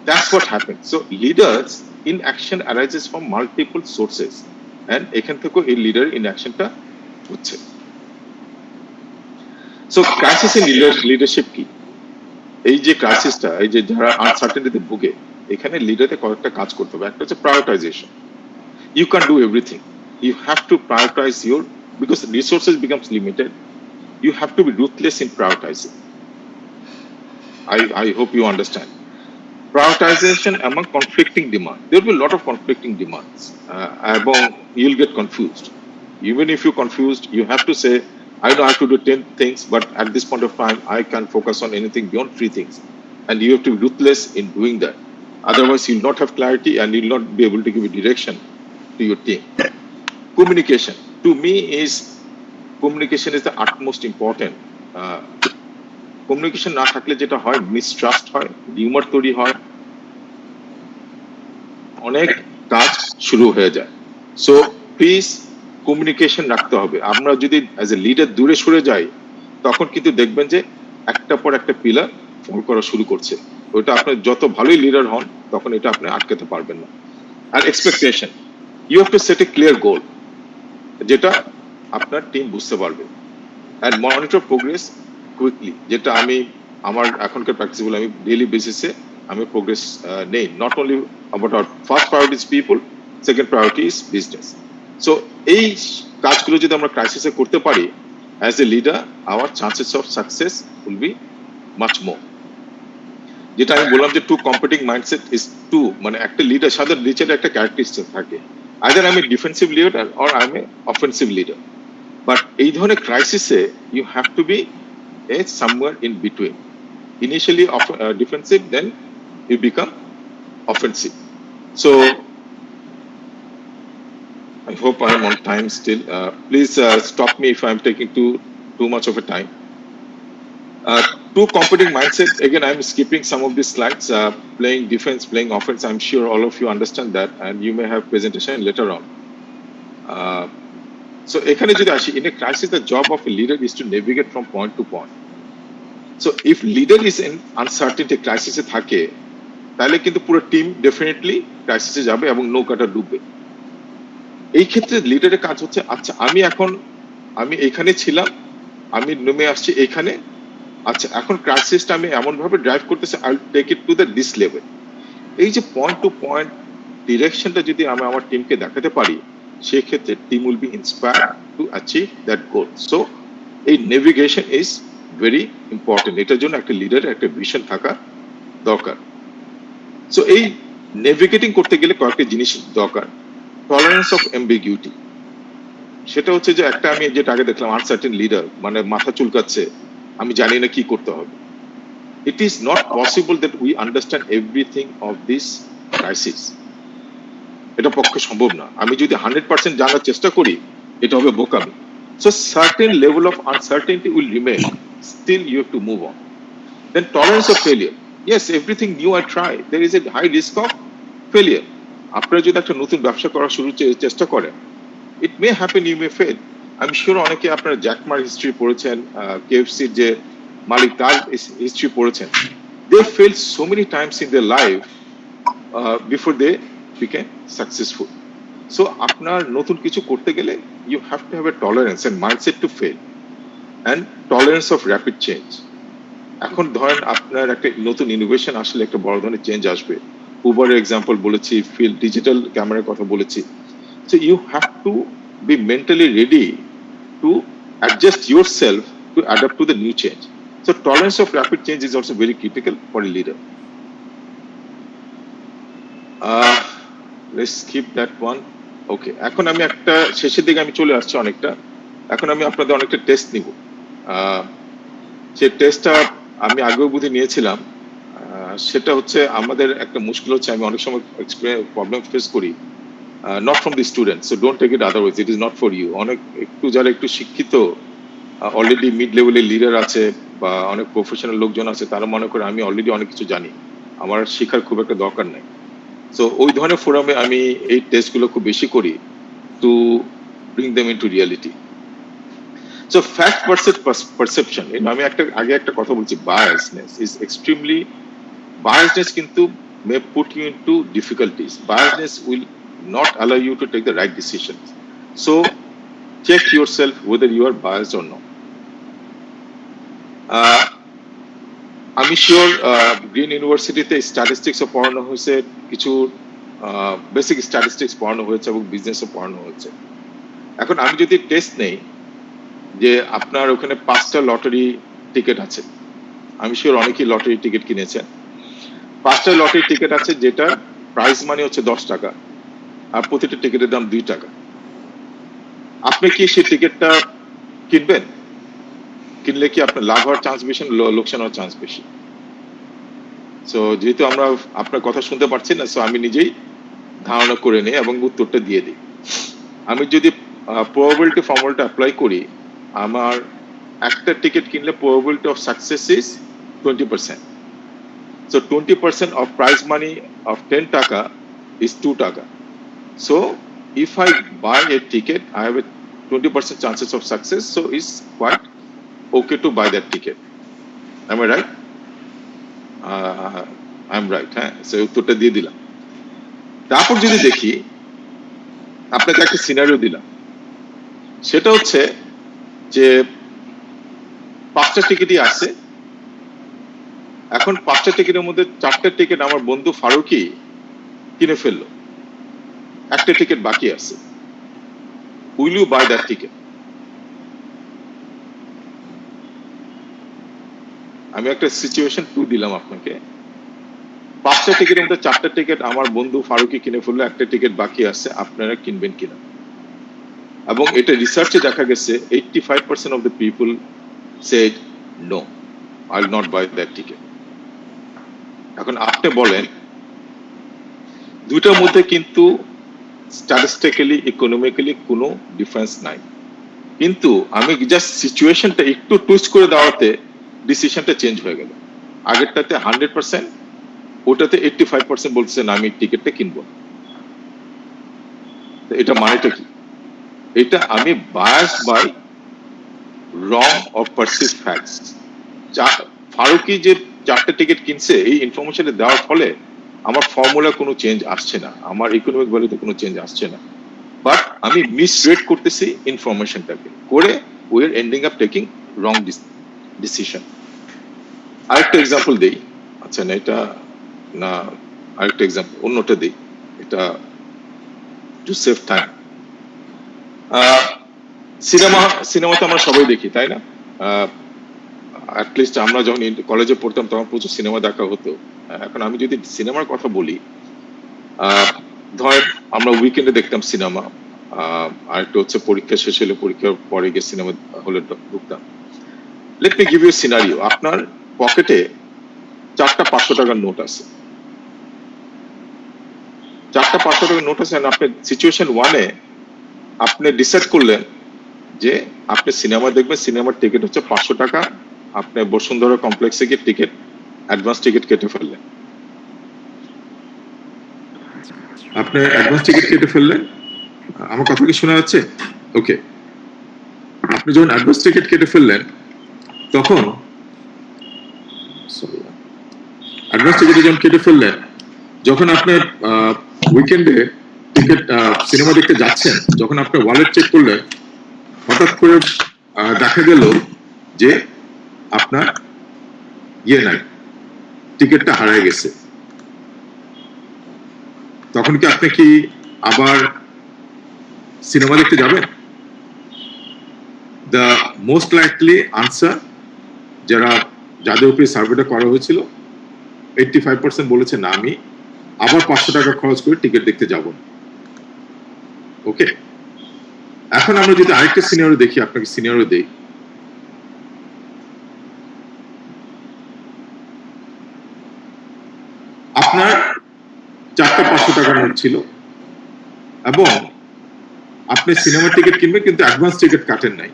that's what happen. So leaders in action arises from multiple sources, and এখান থেকে এই লিডার ইন অ্যাকশনটা হচ্ছে। সো ক্রাইসিস ইন লিডারশিপ কি? এই যে ক্রাইসিসটা, এই যে যারা আনসার্টেনিটিতে ভুগে, এখানে লিডারকে কয়েকটা কাজ করতে হবে। একটা হচ্ছে prioritization. You can't do everything. You have to prioritize because resources becomes limited. You have to be ruthless in prioritizing. I hope you understand. Prioritization among conflicting demand. There will be a lot of conflicting demands. You'll get confused. Even if you're confused, you have to say, I know I have to do 10 things, but at this point of time, I can't focus on anything beyond 3 things. And you have to be ruthless in doing that. Otherwise, you'll not have clarity and you'll not be able to give a direction to your team. Communication, to me, communication is the utmost important. Communication না থাকলে যেটা হয়, mistrust হয়, rumour তৈরি হয়, অনেক কাজ শুরু হয়ে যায়। সো প্লিজ কমিউনিকেশন রাখতে হবে। আমরা যদি অ্যাজ এ লিডার দূরে সরে যাই, তখন কিন্তু দেখবেন যে একটার পর একটা পিলার ফল করা শুরু করছে। ওইটা আপনার যত ভালোই লিডার হন, তখন এটা আপনি আটকাতে পারবেন না। আর expectation, you have to set a clear goal, যেটা আপনার টিম বুঝতে পারবে। অ্যান্ড মনিটর প্রোগ্রেস কুইকলি, যেটা আমার এখনকার প্র্যাকটিস বলে আমি ডেইলি বেসিসে আমি প্রোগ্রেস নেই। Not only about our first priority is people, second priority is business. So এই কাজগুলো যদি আমরা ক্রাইসিসে করতে পারি, as a leader our chances of success will be much more. যেটা আমি বললাম যে two competing mindset is two, মানে একটা লিডার সাধারণ লিডারের একটা ক্যারেক্টারিস্টিক থাকে, আইদার আমি defensive leader or I am a offensive leader. But এই ধরনের ক্রাইসিসে you have to be a somewhere in between, initially defensive, then you become offensive. So I hope I am on time still. Please stop me if I am taking too much of a time. Two competing mindset. Again, I'm skipping some of these slides. Playing defense, playing offense. I'm sure all of you understand that, and you may have presentation later on. So, ekhane jodi ashi, in a crisis, the job of a leader is to navigate from point to point. So, if leader is in uncertainty, crisis e thake, তাহলে কিন্তু পুরো team definitely ক্রাইসিসে যাবে এবং নৌকাটা ডুববে। এই ক্ষেত্রে লিডারের কাজ হচ্ছে, আচ্ছা আমি এখানে ছিলাম, আমি নেমে আসছি এখানে, আচ্ছা এখন ক্রাইসিসটা আমি এমন ভাবে ড্রাইভ করতেছি, I will take it to the this level. এই যে পয়েন্ট টু পয়েন্ট ডিরেকশনটা যদি আমি আমার টিমকে দেখাতে পারি, সেই ক্ষেত্রে team will be inspired to achieve that goal. So এই নেভিগেশন ইজ ভেরি ইম্পর্টেন্ট। এটার জন্য একটা লিডারের একটা ভিশন থাকা দরকার। সো এই নেভিগেটিং করতে গেলে কয়েকটা জিনিস দরকার। টলারেন্স অফ অ্যাম্বিগুইটি, সেটা হচ্ছে যে একটা আমি যেটা আগে দেখলাম আনসার্টেন লিডার, মানে মাথা চুলকাচ্ছে, আমি জানি না কি করতে হবে। ইট is not possible that we understand everything of this crisis. এটা পক্ষে সম্ভব না। আমি যদি 100% জানার চেষ্টা করি, এটা হবে বোকামি। So certain level of uncertainty will remain. Still, you have to move on. Then tolerance of failure. Yes, everything new I try, there is a high risk of failure. আপনারা যদি একটা নতুন ব্যবসা করার চেষ্টা করেন, it may happen, you may fail. I'm sure অনেকে আপনারা জ্যাকমার হিস্ট্রি পড়েছেন, কেএফসির যে মালিক তার হিস্ট্রি পড়েছেন। They failed so many times in their life before they became successful. So আপনার নতুন কিছু করতে গেলে you have to have a tolerance and mindset to fail and tolerance of rapid change. এখন ধরেন আপনার একটা নতুন ইনোভেশন আসলে একটা বড় ধরনের চেঞ্জ আসবে। উবারের এক্সাম্পল বলেছি, ফিল্ড ডিজিটাল ক্যামেরার কথা বলেছি। So you have to be mentally ready to adjust yourself to adapt to the new change. So tolerance of rapid change is also very critical for a leader. Let's skip that one. ওকে, এখন আমি একটা শেষের দিকে আমি চলে আসছি অনেকটা। এখন আমি আপনাদের অনেকটা টেস্ট নিব। সেই টেস্টটা আমি আগেও বুঝে নিয়েছিলাম। সেটা হচ্ছে আমাদের একটা মুশকিল হচ্ছে, আমি অনেক সময় প্রবলেম ফেস করি, not from the student, so don't take it otherwise, it is not for you. অনেক যারা একটু শিক্ষিত, অলরেডি মিড লেভেলের লিডার আছে বা অনেক প্রফেশনাল লোকজন আছে, তারা মনে করে আমি অলরেডি অনেক কিছু জানি, আমার শেখার খুব একটা দরকার নেই। সো ওই ধরনের ফোরামে আমি এই টেস্টগুলো খুব বেশি করি to bring them into reality. So fact versus perception, আমি আগে একটা কথা বলছি, বায়াসনেস ইজ এক্সট্রিমলি, biasness কিন্তু may put you into difficulties. Biasness will not allow you to take the right decisions. So check yourself whether you are biased or not. আমি sure green ইউনিভার্সিটিতে স্ট্যাটিস্টিক্সও পড়ানো হয়েছে, কিছু বেসিক স্ট্যাটিস্টিক্স পড়ানো হয়েছে এবং বিজনেসও পড়ানো হয়েছে। এখন আমি যদি টেস্ট নেই যে আপনার ওখানে 5টা লটারি টিকিট আছে, আমি শিওর অনেকেই লটারি টিকিট কিনেছেন। 5টা লটারি টিকিট আছে যেটা প্রাইস মানি হচ্ছে 10 টাকা, আর প্রতিটা টিকিটের দাম 2 টাকা। আপনি কি সেই টিকিটটা কিনবেন? কিনলে কি আপনার লাভ হওয়ার চান্স বেশি, লোকসান হওয়ার চান্স বেশি? সো যেহেতু আমরা আপনার কথা শুনতে পারছি না, সো আমি নিজেই ধারণা করে নিই এবং উত্তরটা দিয়ে দিই। আমি যদি প্রবাবিলিটি ফর্মুলাটা অ্যাপ্লাই করি, আমার একটা টিকিট কিনলে probability of success is 20%. So 20% of prize money of 10 taka is 2 taka. So if I buy a ticket, I have a 20% chances of success. So it's quite okay to buy that ticket. Am I right? I'm right. So উত্তরটা দিয়ে দিলাম। তারপর যদি দেখি, আপনাকে একটা scenario দিলাম, সেটা হচ্ছে যে 5টা টিকিটই আছে। এখন 5টা টিকিটের মধ্যে 4টা টিকিট আমার বন্ধু ফারুকি কিনে ফেললো, একটা টিকিট বাকি আছে। Will you buy that ticket? আমি একটা সিচুয়েশন 2 দিলাম আপনাকে। 5টা টিকিটের মধ্যে 4টা টিকিট আমার বন্ধু ফারুকি কিনে ফেললো, একটা টিকিট বাকি আছে, আপনারা কিনবেন কিনা? এবং এটা রিসার্চে দেখা গেছে 85% of the people said no, I will not buy that ticket. এখন আপনি বলেন, দুইটার মধ্যে কিন্তু স্ট্যাটিস্টিক্যালি ইকোনমিক্যালি কোনো ডিফারেন্স নাই, কিন্তু আমি জাস্ট সিচুয়েশনটা একটু টুইস্ট করে দেওয়াতে ডিসিশনটা চেঞ্জ হয়ে গেল। আগেরটাতে 100%, ওটাতে 85% বলছেন আমি টিকিটটা কিনবো। এটা মানেটা কি? এটা আমি bias by wrong of perceive facts. Faruki যে 4টা টিকিট কিনছে, এই ইনফরমেশনটা দেওয়ার ফলে আমার ফর্মুলা কোনো চেঞ্জ আসছে না, আমার ইকোনমিক ভ্যালুতে কোনো চেঞ্জ আসছে না, বাট আমি মিসরেড করতেছি ইনফরমেশনটাকে, করে we are ending up taking wrong decision. আরেকটা এক্সাম্পল দেই, আচ্ছা না এটা না, আরেকটা এক্সাম্পল অন্যটা দিই, এটা টু সেভ টাইম। সিনেমা তো আমরা সবাই দেখি, তাই না? অ্যাটলিস্ট আমরা যখন কলেজে পড়তাম তখন প্রচুর সিনেমা দেখা হতো। এখন আমি যদি সিনেমার কথা বলি, ধর আমরা উইকেন্ডে দেখতাম সিনেমা, আর একটা হচ্ছে পরীক্ষা শেষ হলে পরীক্ষার পরে গিয়ে সিনেমা হলে ঢুকতাম। Let me give you scenario, আপনার পকেটে 4টা 500 টাকার নোট আছে, 4টা 500 টাকার নোট আছে, আপনি সিচুয়েশন 1-এ আপনি ডিসাইড করলেন যে আপনি সিনেমা দেখবেন, সিনেমার টিকিট হচ্ছে 500 টাকা, আপনি বসুন্ধরা কমপ্লেক্সে গিয়ে টিকিট, অ্যাডভান্স টিকিট কেটে ফেললেন। আপনি অ্যাডভান্স টিকিট কেটে ফেললেন, আমার কথা কি শোনা যাচ্ছে? ওকে, আপনি যখন অ্যাডভান্স টিকিট কেটে ফেললেন তখন অ্যাডভান্স টিকিট যখন কেটে ফেললেন, যখন আপনার উইকেন্ডে টিকিট সিনেমা দেখতে যাচ্ছেন, যখন আপনার ওয়ালেট চেক করলেন, হঠাৎ করে দেখা গেল যে আপনার নাই, টিকিটটা হারিয়ে গেছে। তখন কি আপনি কি আবার সিনেমা দেখতে যাবেন? দ্য মোস্ট লাইকলি আনসার, যাদের উপরে সার্ভেটা করা হয়েছিল, 85% বলেছে না, আমি আবার 500 টাকা খরচ করে টিকিট দেখতে যাব না। ওকে, এখন আমরা যদি আরেকটা সিনিয়র দেখি, আপনাকে সিনিয়র দেই। আপনার 4টা 500 টাকার নোট ছিল এবং আপনি সিনেমার টিকিট কিনবেন, কিন্তু অ্যাডভান্স টিকিট কাটেন নাই।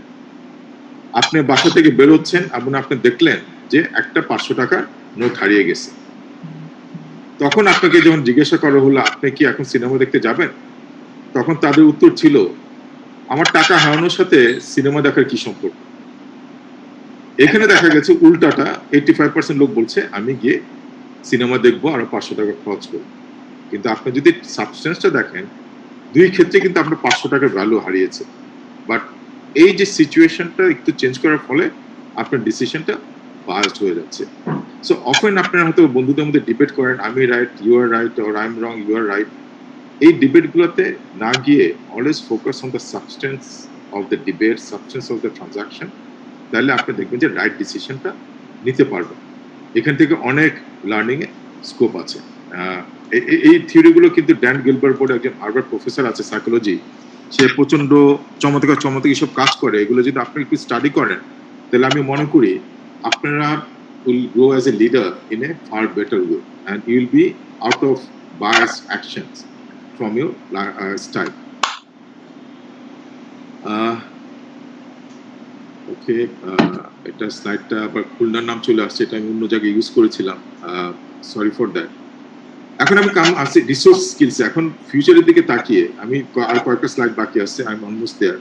আপনি বাসা থেকে বেরোচ্ছেন এবং আপনি দেখলেন যে একটা 500 টাকার নোট হারিয়ে গেছে। তখন আপনাকে যখন জিজ্ঞাসা করা হলো আপনি কি এখন সিনেমা দেখতে যাবেন, তখন তাদের উত্তর ছিল, আমার টাকা হারানোর সাথে সিনেমা দেখার কি সম্পর্ক? এখানে দেখা গেছে উল্টাটা, 85% লোক বলছে আমি গিয়ে সিনেমা দেখবো আর 500 টাকা খরচ করবো। কিন্তু আপনি যদি সাবস্টেন্সটা দেখেন, দুই ক্ষেত্রে কিন্তু আপনার 500 টাকার ভ্যালু হারিয়েছে। বাট এই যে সিচুয়েশনটা একটু চেঞ্জ করার ফলে আপনার ডিসিশনটা বায়াসড হয়ে যাচ্ছে। সো অফেন আপনারা হয়তো বন্ধুদের মধ্যে ডিবেট করেন, আমি right, you are right, or I am wrong, you are right. এই ডিবেটগুলোতে না গিয়ে always focus on the substance of the debate, substance of the transaction, তাহলে আপনি দেখবেন যে রাইট ডিসিশনটা নিতে পারবেন। এখান থেকে অনেক লার্নিং এ স্কোপ আছে। এই থিওরিগুলো কিন্তু ড্যান গিলবার্ট বলে একজন হার্ভার্ড প্রফেসর আছে সাইকোলজি, সে প্রচন্ড চমৎকার সব কাজ করে। এগুলো যদি আপনি একটু স্টাডি করেন, তাহলে আমি মনে করি আপনারা will grow as a leader in a far better way, and you will be out of biased actions from your style. ওকে, এটা স্লাইডটা আবার খুলনার নাম চলে আসছে, এটা আমি অন্য জায়গায় ইউজ করেছিলাম, সরি ফর দ্যাট। এখন আমি আসছি রিসোর্স স্কিলস। এখন ফিউচারের দিকে তাকিয়ে আমি আর কয়েকটা স্লাইড বাকি আছে, আই এম অলমোস্ট দেয়ার।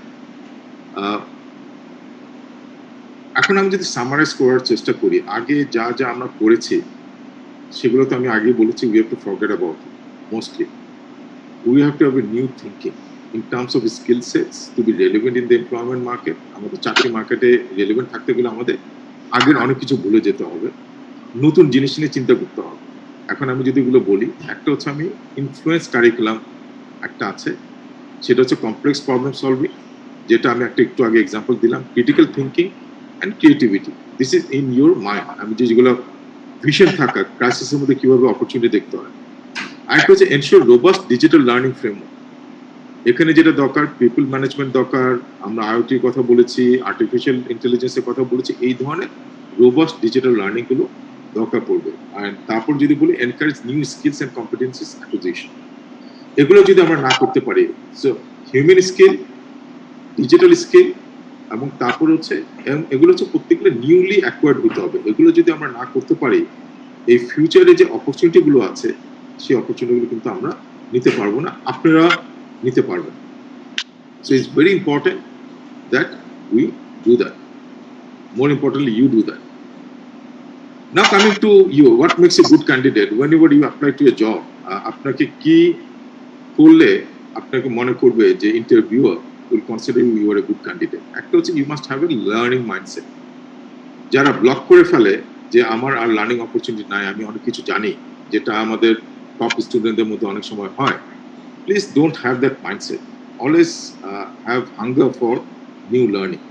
এখন আমি যদি সামারাইজ করার চেষ্টা করি, আগে যা যা আমরা করেছি সেগুলো তো আমি আগে বলেছি, we have to forget about mostly. We have to have a new thinking in terms of skill sets to be relevant in the employment market. আমাদের চাকরি মার্কেটে রেলিভেন্ট থাকতে গেলে আমাদের আগের অনেক কিছু ভুলে যেতে হবে, নতুন জিনিস নিয়ে চিন্তা করতে হবে। এখন আমি যদি এগুলো বলি, একটা হচ্ছে আমি ইনফ্লুয়েন্স কারিকুলাম একটা আছে, সেটা হচ্ছে কমপ্লেক্স প্রবলেম সলভিং, যেটা আমি একটু আগে এক্সাম্পল দিলাম, critical thinking and creativity, this is in your mind. আমি যেগুলো ভিশন থাকা, ক্রাইসিসের মধ্যে কিভাবে অপরচুনিটি দেখতে হয়। আরেকটা হচ্ছে ensure robust digital learning framework. এখানে যেটা দরকার, পিপল ম্যানেজমেন্ট দরকার, আমরা আইওটির কথা বলেছি, আর্টিফিশিয়াল ইন্টেলিজেন্সের কথা বলেছি, এই ধরনের রোবাস্ট ডিজিটাল লার্নিং গুলো দরকার পড়বে। আর তারপর যদি বলি encourage new skills and competencies acquisition, এগুলো যদি আমরা না করতে পারি, so human skill, digital skill, এবং তারপর হচ্ছে এগুলো হচ্ছে প্রত্যেকগুলো নিউলি অ্যাকোয়ার্ড হতে হবে। এগুলো যদি আমরা না করতে পারি, এই ফিউচারে যে অপরচুনিটি গুলো আছে সেই অপরচুনিটি গুলো কিন্তু আমরা নিতে পারবো না, আপনারা নিতে পারবেন। So it's very important that we do that, more importantly you do that. Now coming to you, what makes a good candidate? Whenever you apply to a job, আপনাকে কি করলে আপনাকে মনে করবে যে interviewer will consider you are a good candidate? একটা হচ্ছে you must have a learning mindset. যারা ব্লক করে ফেলে যে আমার আর লার্নিং অপরচুনিটি নাই, আমি অনেক কিছু জানি, যেটা আমাদের টপ স্টুডেন্টদের মধ্যে অনেক সময় হয়, please don't have that mindset. Always have hunger for new learning.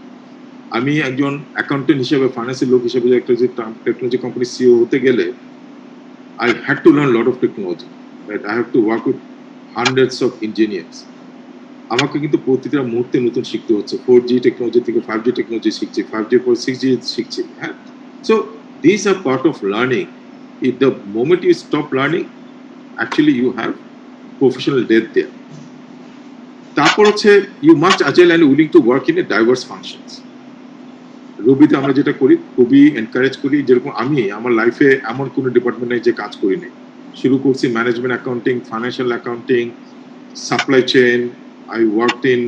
আমি একজন অ্যাকাউন্টেন্ট হিসেবে, ফাইন্যান্সের লোক হিসেবে একটা যে টেকনোলজি কোম্পানি সিও হতে গেলে I had to learn a lot of technology. Right? I have to work with hundreds of engineers. আমাকে কিন্তু প্রতিটা মুহূর্তে নতুন শিখতে হচ্ছে। 4G টেকনোলজি থেকে 5G টেকনোলজি শিখছি, 5G পর 6G শিখছি। হ্যাঁ, so this are part of learning. If the moment you stop learning, actually you have professional death there. তারপর হচ্ছে you must agile and willing to work in a diverse functions. রবিতে আমরা যেটা করি খুবই এনকারেজ করি, যেরকম আমি আমার লাইফে এমন কোনো ডিপার্টমেন্ট নেই যে কাজ করি নাই। শুরু করছি management accounting, financial accounting, supply chain. I worked in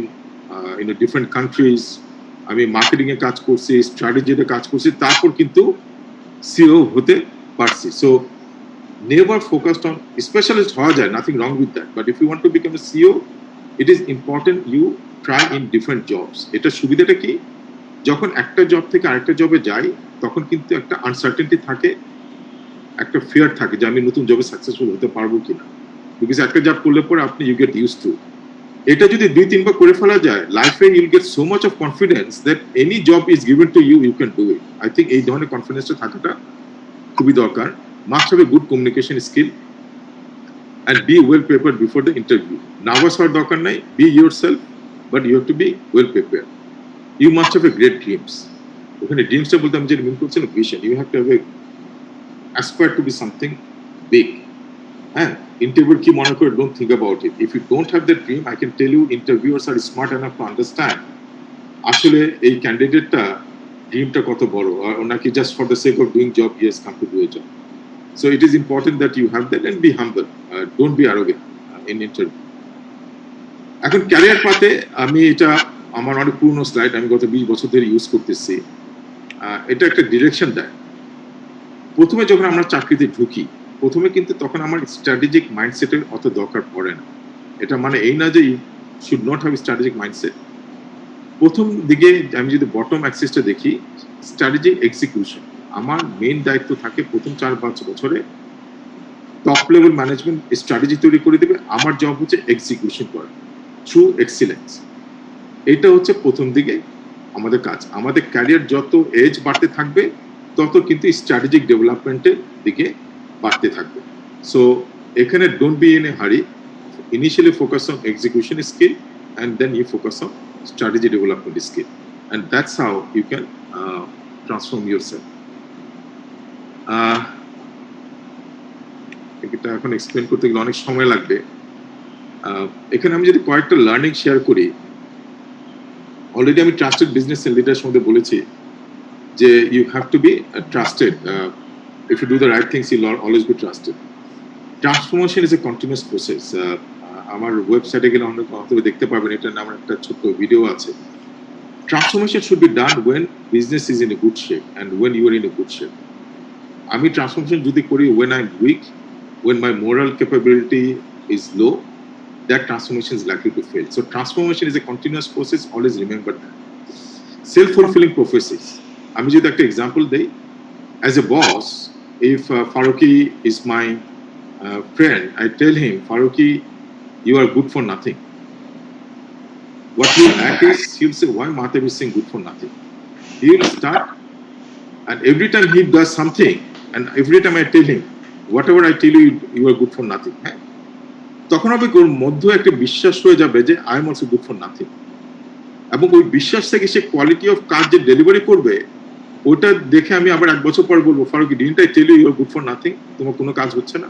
different countries. আমি মার্কেটিং এ কাজ করছি, স্ট্র্যাটেজিতে কাজ করছি, তারপর কিন্তু সিও হতে পারছি। So never focused on specialist হওয়া যায়, nothing wrong with that, but if you want to become a CEO, it is important you try in different jobs. এটা সুবিধাটা কি, যখন একটা জব থেকে আরেকটা জবে যাই তখন কিন্তু একটা আনসার্টেনটি থাকে, একটা ফিয়ার থাকে যে আমি নতুন জবে সাকসেসফুল হতে পারবো কিনা। বিকজ একটা জব করলে পরে আপনি ইউ গেট ইউজ টু। এটা যদি 2-3 বার করে ফেলা যায়, লাইফে you'll get so much of confidence that any job is given to you, you can do it. I think এই ধরনের কনফিডেন্সটা থাকাটা খুবই দরকার। Must have a good communication skill and be well prepared before the interview. Nervous হওয়ার দরকার নাই, be yourself, but you have to be well prepared. You must have a great dreams. ওখানে ড্রিমসটা বলতে আমি যেটা মিন করছি না, vision. You have to have a aspire to be something big. হ্যাঁ, ইন্টারভিউর কি মনে করে, don't think about it. If you don't have that dream, I can tell you interviewers are smart enough to understand আসলে এই ক্যান্ডিডেটটা ড্রিমটা কত বড়, আর নাকি just for the sake of doing job he has come to do a job. So it is important that you have that and be humble. Don't be arrogant in interview. এখন career পাতে আমি এটা আমার অনেক পুরনো slide, আমি গত 20 বছর ধরে ইউজ করতেছি। এটা একটা ডিরেকশন দেয়। প্রথমে যখন আমরা চাকরিতে ঢুকি, প্রথমে কিন্তু তখন আমার স্ট্র্যাটেজিক মাইন্ডসেটের অত দরকার পড়ে না। এটা মানে এই না যে you should not have strategic mindset. প্রথম দিকে আমি যদি বটম অ্যাক্সিসটা দেখি, স্ট্র্যাটেজি এক্সিকিউশন আমার মেইন দায়িত্ব থাকে। প্রথম 4-5 বছরে টপ লেভেল ম্যানেজমেন্ট স্ট্র্যাটেজি তৈরি করে দেবে, আমার জব হচ্ছে এক্সিকিউশন করা থ্রু এক্সিলেন্স। এটা হচ্ছে প্রথম দিকে আমাদের কাজ। আমাদের ক্যারিয়ার যত এজ বাড়তে থাকবে তত কিন্তু স্ট্র্যাটেজিক ডেভেলপমেন্টের দিকে বাড়তে থাকবে। সো এখানে don't be in a hurry, initially focus on execution skill and then you focus on strategy development skill, and that's how you can transform yourself. এটা এখন এক্সপ্লেন করতে গেলে অনেক সময় লাগবে। এখানে আমি যদি কয়েকটা লার্নিং শেয়ার করি, অলরেডি আমি ট্রাস্টেড বিজনেস লিডার সম্বন্ধে বলেছি যে you have to be trusted. If you do the right things, you always be trusted. Transformation is a continuous process. আমার ওয়েবসাইটে গেলে অনেক অন্তত দেখতে পারবেন, এটা আমার একটা ছোট্ট ভিডিও আছে। Transformation should be done when business is in a good shape and when you are in a good shape. আমি ট্রান্সফরমেশন যদি করি when I am weak, when my moral capability is low, that transformation is likely to fail. So transformation is a continuous process, always remember that. Self-fulfilling prophecies. আমি যদি একটা example দেই, as a boss, if Faruqi is my friend, I tell him, Faruqi, you are good for nothing. What he will act is, he will say, why Mahathir is saying good for nothing? He will start, and every time he does something, and every time I tell him, whatever I tell you, you are good for nothing. হ্যাঁ, তখন হবে ওর মধ্যে একটা বিশ্বাস হয়ে যাবে যে I am also good for nothing, এবং ওই বিশ্বাস থেকে সে কোয়ালিটি অফ কাজ যে ডেলিভারি করবে ওটা দেখে আমি আবার 1 বছর পর বলবো, Faruki, didn't I tell you you are good for nothing? তোমার কোনো কাজ হচ্ছে না।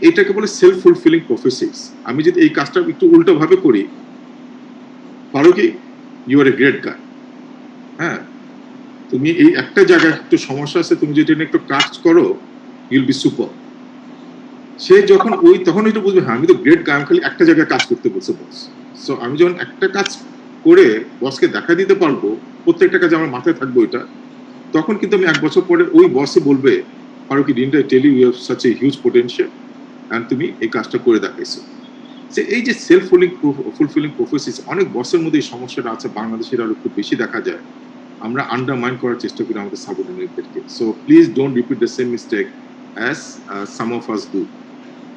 এটাকে বলে সেলফ ফুলফিলিং প্রফেসিস। আমি যদি এই কাজটা একটু উল্টো ভাবে করি, Faruki, you are a great guy. হ্যাঁ, তুমি এই একটা জায়গায় একটু সমস্যা আছে, তুমি যদি একটু কাজ করো, ইউল বি সুপার। সে যখন তখন ওইটা বুঝবে, হ্যাঁ আমি তো গ্রেট গাই, আমি খালি একটা জায়গায় কাজ করতে বলছে বস। সো আমি যখন একটা কাজ করে বসকে দেখা দিতে পারবো, প্রত্যেকটা কাজ আমার মাথায় থাকবে ওইটা, তখন কিন্তু আমি 1 বছর পরে ওই বসে বলবে, Faruki, didn't I tell you you have such a huge potential, and তুমি এই কাজটা করে দেখাইছো। যে এই যে সেলফ ফুলফিলিং প্রফেসিস, অনেক বসের মধ্যে এই সমস্যাটা আছে, বাংলাদেশের আরো খুব বেশি দেখা যায়। আমরা আন্ডারমাইন করার চেষ্টা করি আমাদের সাবঅর্ডিনেটদেরকে। So please don't repeat the same mistake as some of us do.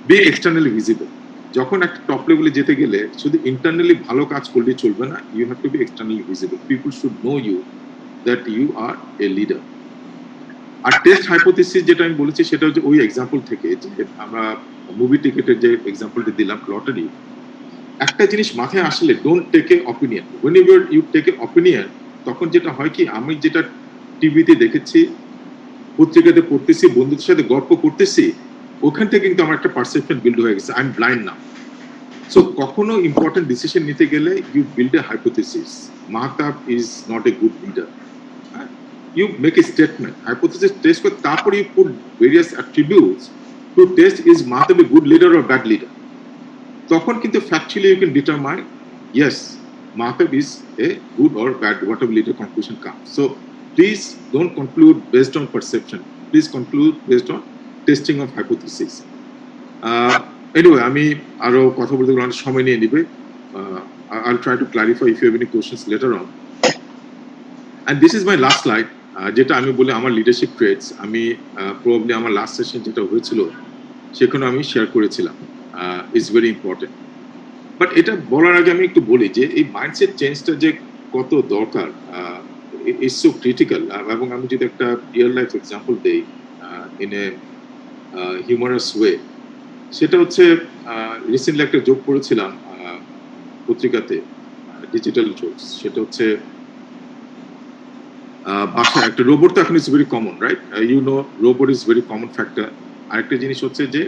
Be externally visible. যখন একটা টপ লেভেলে যেতে গেলে শুধু ইন্টারনালি ভালো কাজ করলে চলবে না, you have to be externally visible, people should know you that you are a leader. আর টেস্ট হাইপোথিসিস যেটা আমি বলেছি সেটা হচ্ছে ওই এক্সাম্পল থেকে, যে আমরা মুভি টিকেটের যে এক্সাম্পলটা দিলাম লটারি, একটা জিনিস মাথায় আসলে don't take a opinion, when you take a opinion, তখন যেটা হয় কি, আমি যেটা টিভিতে দেখেছি, পত্রিকাতে পড়তেছি, বন্ধুদের সাথে গল্প করতেছি, ওখান থেকে কিন্তু আমার একটা পারসেপশন বিল্ড হয়ে গেছে, I am blind now. So কখনো ইম্পর্টেন্ট ডিসিশন নিতে গেলে you build a hypothesis. Mahtab is not a good leader, you make a statement, hypothesis test করে তারপর you put various attributes to test is Mahtab a good leader or bad leader. তখন কিন্তু factually you can determine yes, Mahtab is a good or bad, whatever leader conclusion comes. So please don't conclude based on perception, please conclude based on testing of hypothesis. Anyway, আমি আরো কথা বলতে গেলে অনেক সময় নিয়ে নিবে, I'll try to clarify if you have any questions later on. And this is my last slide, যেটা আমি বলি আমার লিডারশিপ ট্রেটস, আমি প্রবাবলি আমার লাস্ট সেশন যেটা হয়েছিল সেখানে আমি শেয়ার করেছিলাম, ইজ ভেরি ইম্পর্টেন্ট। বাট এটা বলার আগে আমি একটু বলি যে এই মাইন্ডসেট চেঞ্জটা যে কত দরকার, ইজ সো ক্রিটিক্যাল। এবং আমি যদি একটা রিয়েল লাইফ এক্সাম্পল দেই ইন এ হিউমারাস ওয়ে, সেটা হচ্ছে রিসেন্টলি একটা জোক পড়েছিলাম পত্রিকাতে, ডিজিটাল জোকস, সেটা হচ্ছে বাসা একটা রোবট তো এখন is very common, right? You know robot is very common factor. আরেকটা জিনিস হচ্ছে যে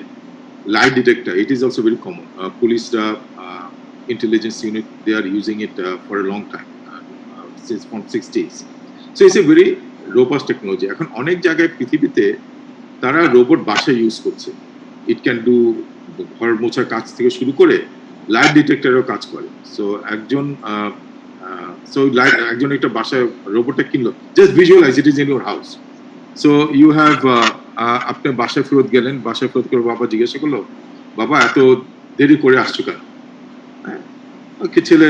lie detector, it is also very common. Police intelligence unit, they are using it for a long time, since from 60s. So it's a very robust technology. এখন অনেক জায়গায় পৃথিবীতে তারা robot বাসায় ইউজ করছে। ইট ক্যান ডু ঘর মোছার কাজ থেকে শুরু করে লাইট ডিটেক্টরেও কাজ করে। সো একজন একজন একটা বাসায় রোবটটা কিনলো, just visualise it is in your house. So you have আপনি বাসায় ফেরত গেলেন, বাসায় ফেরত করে বাবা জিজ্ঞাসা করলো, বাবা এত দেরি করে আসছো কেন? হ্যাঁ, ওকে ছেলে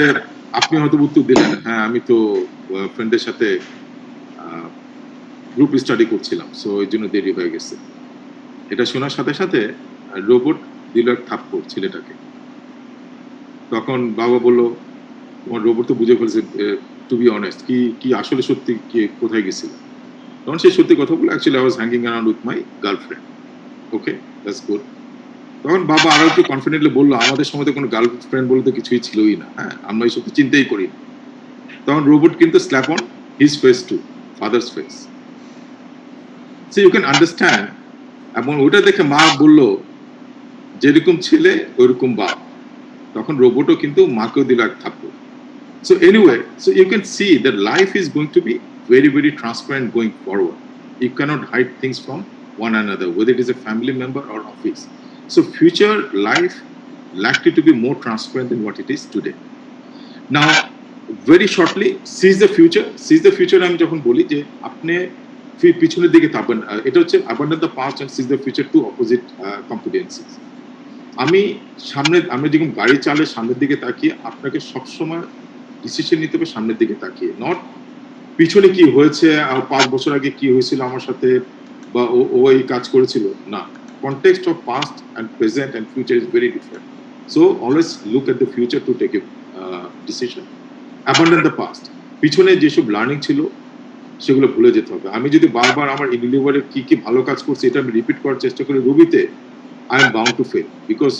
আপনি হয়তো উত্তর দিলেন, হ্যাঁ আমি তো ফ্রেন্ডের সাথে গ্রুপ স্টাডি করছিলাম, সো এই জন্য দেরি হয়ে গেছে। এটা শোনার সাথে সাথে রোবট দিল এক থাপ্পড় ছেলেটাকে। তখন বাবা বললো, তোমার রোবট তো বুঝে ফেলছে, টু বি অনেস্ট, কি আসলে সত্যি কি কোথায় গেছিল? তখন সে সত্যি কথা বলে, actually I was hanging around with my girlfriend. Okay, that's good. তখন বাবা আরো একটু কনফিডেন্টলি বললো, আমাদের সময় তো কোনো গার্লফ্রেন্ড বলতে কিছুই ছিলই না, হ্যাঁ আমরা এইসব তো চিন্তাই করি। তখন রোবট কিন্তু slap on his face to father's face. So you can understand. এবং ওটা দেখে মা বললো, যেরকম ছেলে ওইরকম বাপ। তখন রোবটও কিন্তু মাকেও দিল এক থাপ্পড়। So anyway, so you can see that life is going to be very, very transparent going forward. You cannot hide things from one another, whether it is a family member or office. So future life likely to be more transparent than what it is today. Now, very shortly, seize the future. Seize the future আমি যখন বলি যে আপনি পিছনের দিকে তাকাবেন, এটা হচ্ছে abandon the past and seize the future, two opposite competencies. আমি যখন গাড়ি চালে সামনের দিকে তাকিয়ে, আপনাকে সবসময় ডিসিশন নিতে হবে সামনের দিকে তাকিয়ে, নট পিছনে কি হয়েছে আর 5 বছর আগে কি হয়েছিল আমার সাথে, বা ও এই কাজ করেছিল না। Context of past and present and future is very different. So always look at the future to take a decision. Abandon the past, পিছনে যেসব লার্নিং ছিল সেগুলো ভুলে যেতে হবে। আমি যদি বারবার আমার ইউনিলিভারে কি ভালো কাজ করছি এটা আমি রিপিট করার চেষ্টা করি রুবিতে, I am bound to fail, because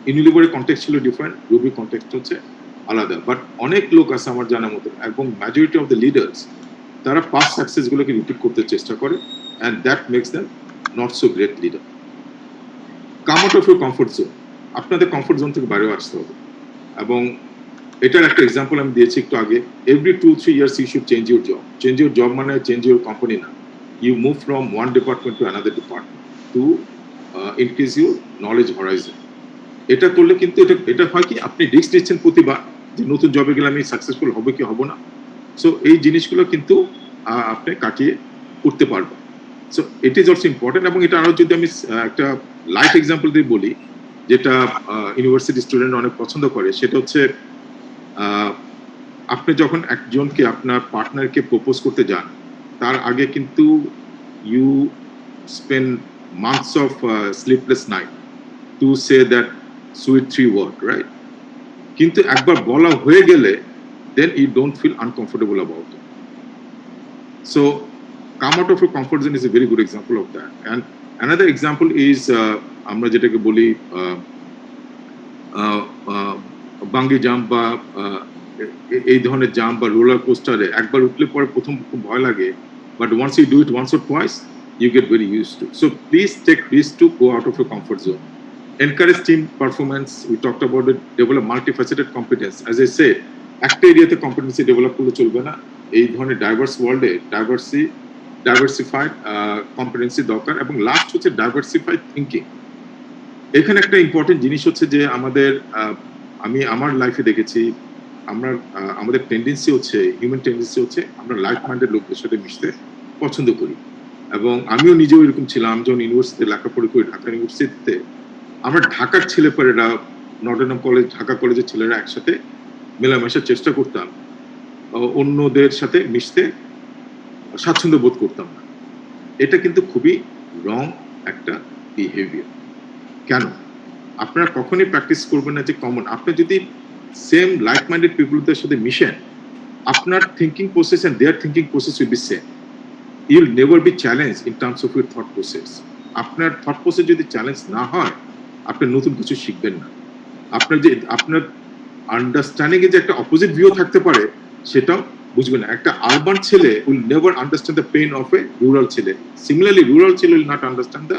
ইউনিলিভারের কনটেক্সট ছিল ডিফারেন্ট, রুবি কনটেক্সট হচ্ছে আলাদা। বাট অনেক লোক আছে আমার জানার মতো, এবং মেজরিটি অফ দ্য লিডার্স তারা পাস্ট সাকসেসগুলোকে রিপিট করতে চেষ্টা করে, and that makes them not so great leader. Come out of your comfort zone, আপনাদের কমফোর্ট জোন থেকে বাইরে আসতে হবে। এবং এটার একটা এক্সাম্পল আমি দিয়েছি একটু আগে, every 2-3 years you should change your job. Change your job মানে চেঞ্জ ইউর কোম্পানি না, you move from one department to another department to increase your knowledge horizon. এটা করলে কিন্তু এটা হয় কি, আপনি রিস্ক নিচ্ছেন প্রতিবার যে নতুন জবে গেলে আমি সাকসেসফুল হবে কি হব না। সো এই জিনিসগুলো কিন্তু আপনি কাটিয়ে করতে পারবেন। So it is also important. এবং এটা আরো যদি আমি একটা লাইফ এক্সাম্পল দিয়ে বলি, যেটা ইউনিভার্সিটি স্টুডেন্ট অনেক পছন্দ করে, সেটা হচ্ছে আপনি যখন একজনকে আপনার পার্টনারকে প্রপোজ করতে যান, তার আগে কিন্তু you spend months of sleepless night to say that sweet 3 word, right? কিন্তু একবার বলা হয়ে গেলে then you don't feel uncomfortable about it. So come out of your comfort zone is a very good example of that. And another example is আমরা যেটাকে বলি বাঙ্গি jump বা এই ধরনের জাম্প বা রোলার কোস্টারে একবার উঠলে পরে প্রথম খুব ভয় লাগে, but once you do it once or twice you get very used to. So please take risk to go out of your comfort zone. Encourage team performance. We talked about it. Develop multifaceted competence. As I said, একটা এরিয়াতে competency develop করলে চলবে না। এই ধরনের diverse ওয়ার্ল্ডে diversified competency দরকার। এবং লাস্ট হচ্ছে ডাইভার্সিফাইড থিঙ্কিং। এখানে একটা ইম্পর্টেন্ট জিনিস হচ্ছে যে আমি আমার লাইফে দেখেছি আমাদের টেন্ডেন্সি হচ্ছে, হিউম্যান টেন্ডেন্সি হচ্ছে আমরা লাইফ মাইন্ডেড লোকদের সাথে মিশতে পছন্দ করি। এবং আমিও নিজেও এরকম ছিলাম। যখন ইউনিভার্সিটিতে লেখাপড়া করি, ঢাকা ইউনিভার্সিটিতে, আমরা ঢাকার ছেলেপেলেরা, নটরডেম কলেজ, ঢাকা কলেজের ছেলেরা একসাথে মেলামেশার চেষ্টা করতাম, অন্যদের সাথে মিশতে স্বাচ্ছন্দ্য বোধ করতাম না। এটা কিন্তু খুবই রং একটা বিহেভিয়ার। কেন? আপনারা কখনোই প্র্যাকটিস করবেন না যে কমন, আপনি যদি সেম লাইক মাইন্ডেড পিপলদের সাথে মিশেন, আপনার thinking process and their thinking process will be same. You will never be challenge in terms of your thought process. আপনার থট প্রসেস যদি চ্যালেঞ্জ না হয়, আপনি নতুন কিছু শিখবেন না। আপনার আন্ডারস্ট্যান্ডিং এ যে একটা অপোজিট ভিউ থাকতে পারে, সেটাও বুঝবেন না। একটা আরবান ছেলে will never understand the pain of a rural ছেলে। সিমিলারলি রুরাল ছেলে will not understand the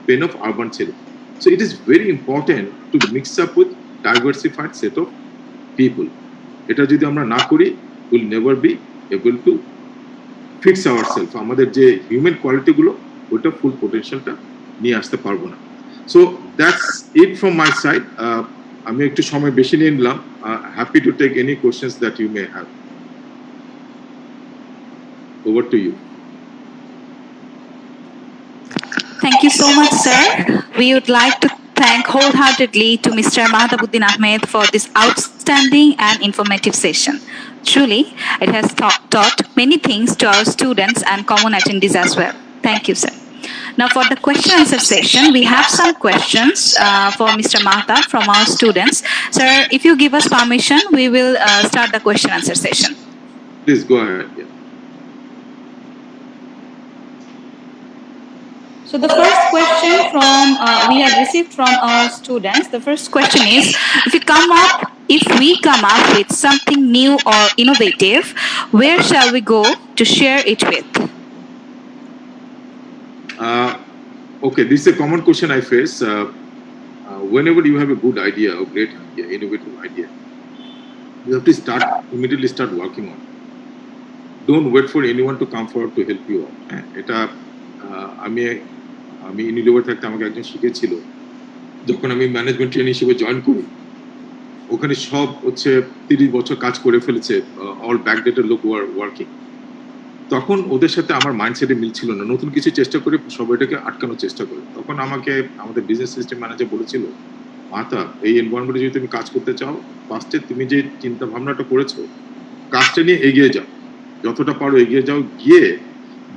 pain of urban ছেলে। So it is very important to mix up with diversified set of people. এটা যদি আমরা না করি, we'll never be able to fix ourselves. আমাদের যে হিউম্যান কোয়ালিটি গুলো, ওটা ফুল পোটেনশিয়ালটা নিয়ে আসতে পারবো না। So that's it from my side. আমি একটু সময় বেশি নিয়ে নিলাম। Happy to take any questions that you may have. Over to you. Thank you so much, sir. We would like to thank wholeheartedly to Mr. Mahtabuddin Ahmed for this outstanding and informative session. Truly, it has taught many things to our students and common attendees as well. Thank you, sir. Now, for the question answer session, we have some questions for Mr. Mahtab from our students. Sir, if you give us permission, we will start the question answer session. Please go ahead. Yeah. So the first question we have received from our students, the first question is, if we come up with something new or innovative, where shall we go to share it with? Okay, this is a common question I face. Whenever you have a good idea, a great idea, innovative idea, you have to immediately start working on it. Don't wait for anyone to come forward to help you out. এটা আমি Unilever থাকতে আমাকে একজন শিখেছিল, যখন আমি management training হিসেবে join করি, ওখানে সব হচ্ছে 30 বছর কাজ করে ফেলেছে, অল ব্যাকডেটেড লোক ওয়ার্কিং। তখন ওদের সাথে আমার মাইন্ডসেটে মিলছিল না, নতুন কিছু চেষ্টা করে সবাইটাকে আটকানোর চেষ্টা করি। তখন আমাকে আমাদের বিজনেস সিস্টেম ম্যানেজার বলেছিল, মাতা, এই এনভায়রনমেন্টে যদি তুমি কাজ করতে চাও, ফার্স্টে তুমি যে চিন্তা ভাবনাটা করেছো, কাজটা নিয়ে এগিয়ে যাও, যতটা পারো এগিয়ে যাও, গিয়ে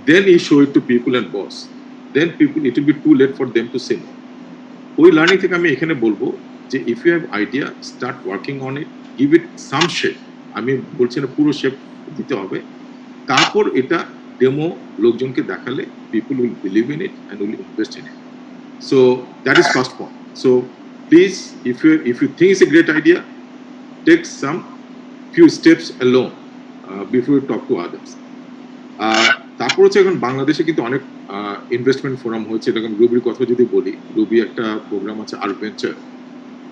then you show it to people and boss, then people, it will be too late for them to say no. ওই লার্নিং থেকে আমি এখানে বলবো যে if you have idea, start working on it, give it some shape. আমি বলছি না পুরো শেপ দিতে হবে, তারপর এটা ডেমো লোকজনকে দেখালে people will believe in it and will invest in it. So that is first point. So please, if you think it's a great idea, take some few steps alone before you talk to others. তারপর হচ্ছে এখন বাংলাদেশে কিন্তু অনেক investment forum হচ্ছে। এরকম রুবির কথা যদি বলি, রুবি একটা প্রোগ্রাম আছে আরভেঞ্চার,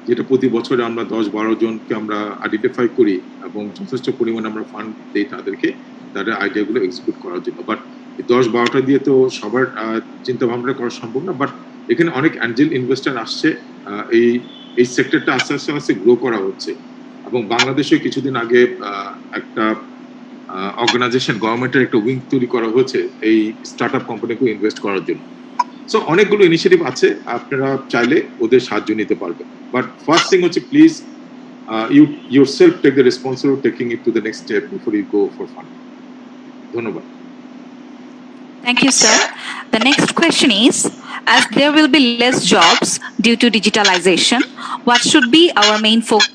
যেটা প্রতি বছরে আমরা 10-12 জনকে আমরা আইডেন্টিফাই করি এবং যথেষ্ট পরিমাণে আমরা ফান্ড দিই তাদেরকে, তাদের আইডিয়াগুলো এক্সিকিউট করার জন্য। বাট 10-12টা দিয়ে তো সবার চিন্তা ভাবনা করা সম্ভব না। বাট এখানে অনেক অ্যাঞ্জেল ইনভেস্টার আসছে, এই সেক্টরটা আস্তে আস্তে গ্রো করা হচ্ছে। এবং বাংলাদেশে কিছুদিন আগে একটা অর্গানাইজেশন, গভর্নমেন্টের একটা উইং তৈরি করা হয়েছে এই স্টার্টআপ কোম্পানিকে ইনভেস্ট করার জন্য। সো অনেকগুলো ইনিশিয়েটিভ আছে, আপনারা চাইলে ওদের সাহায্য নিতে পারবেন। বাট ফার্স্ট থিং হচ্ছে, please you yourself take the responsibility of taking it to the next step before you go for fun. ধন্যবাদ। Thank you, sir. The next question is, as there will be less jobs due to digitalization, what should be our main focus?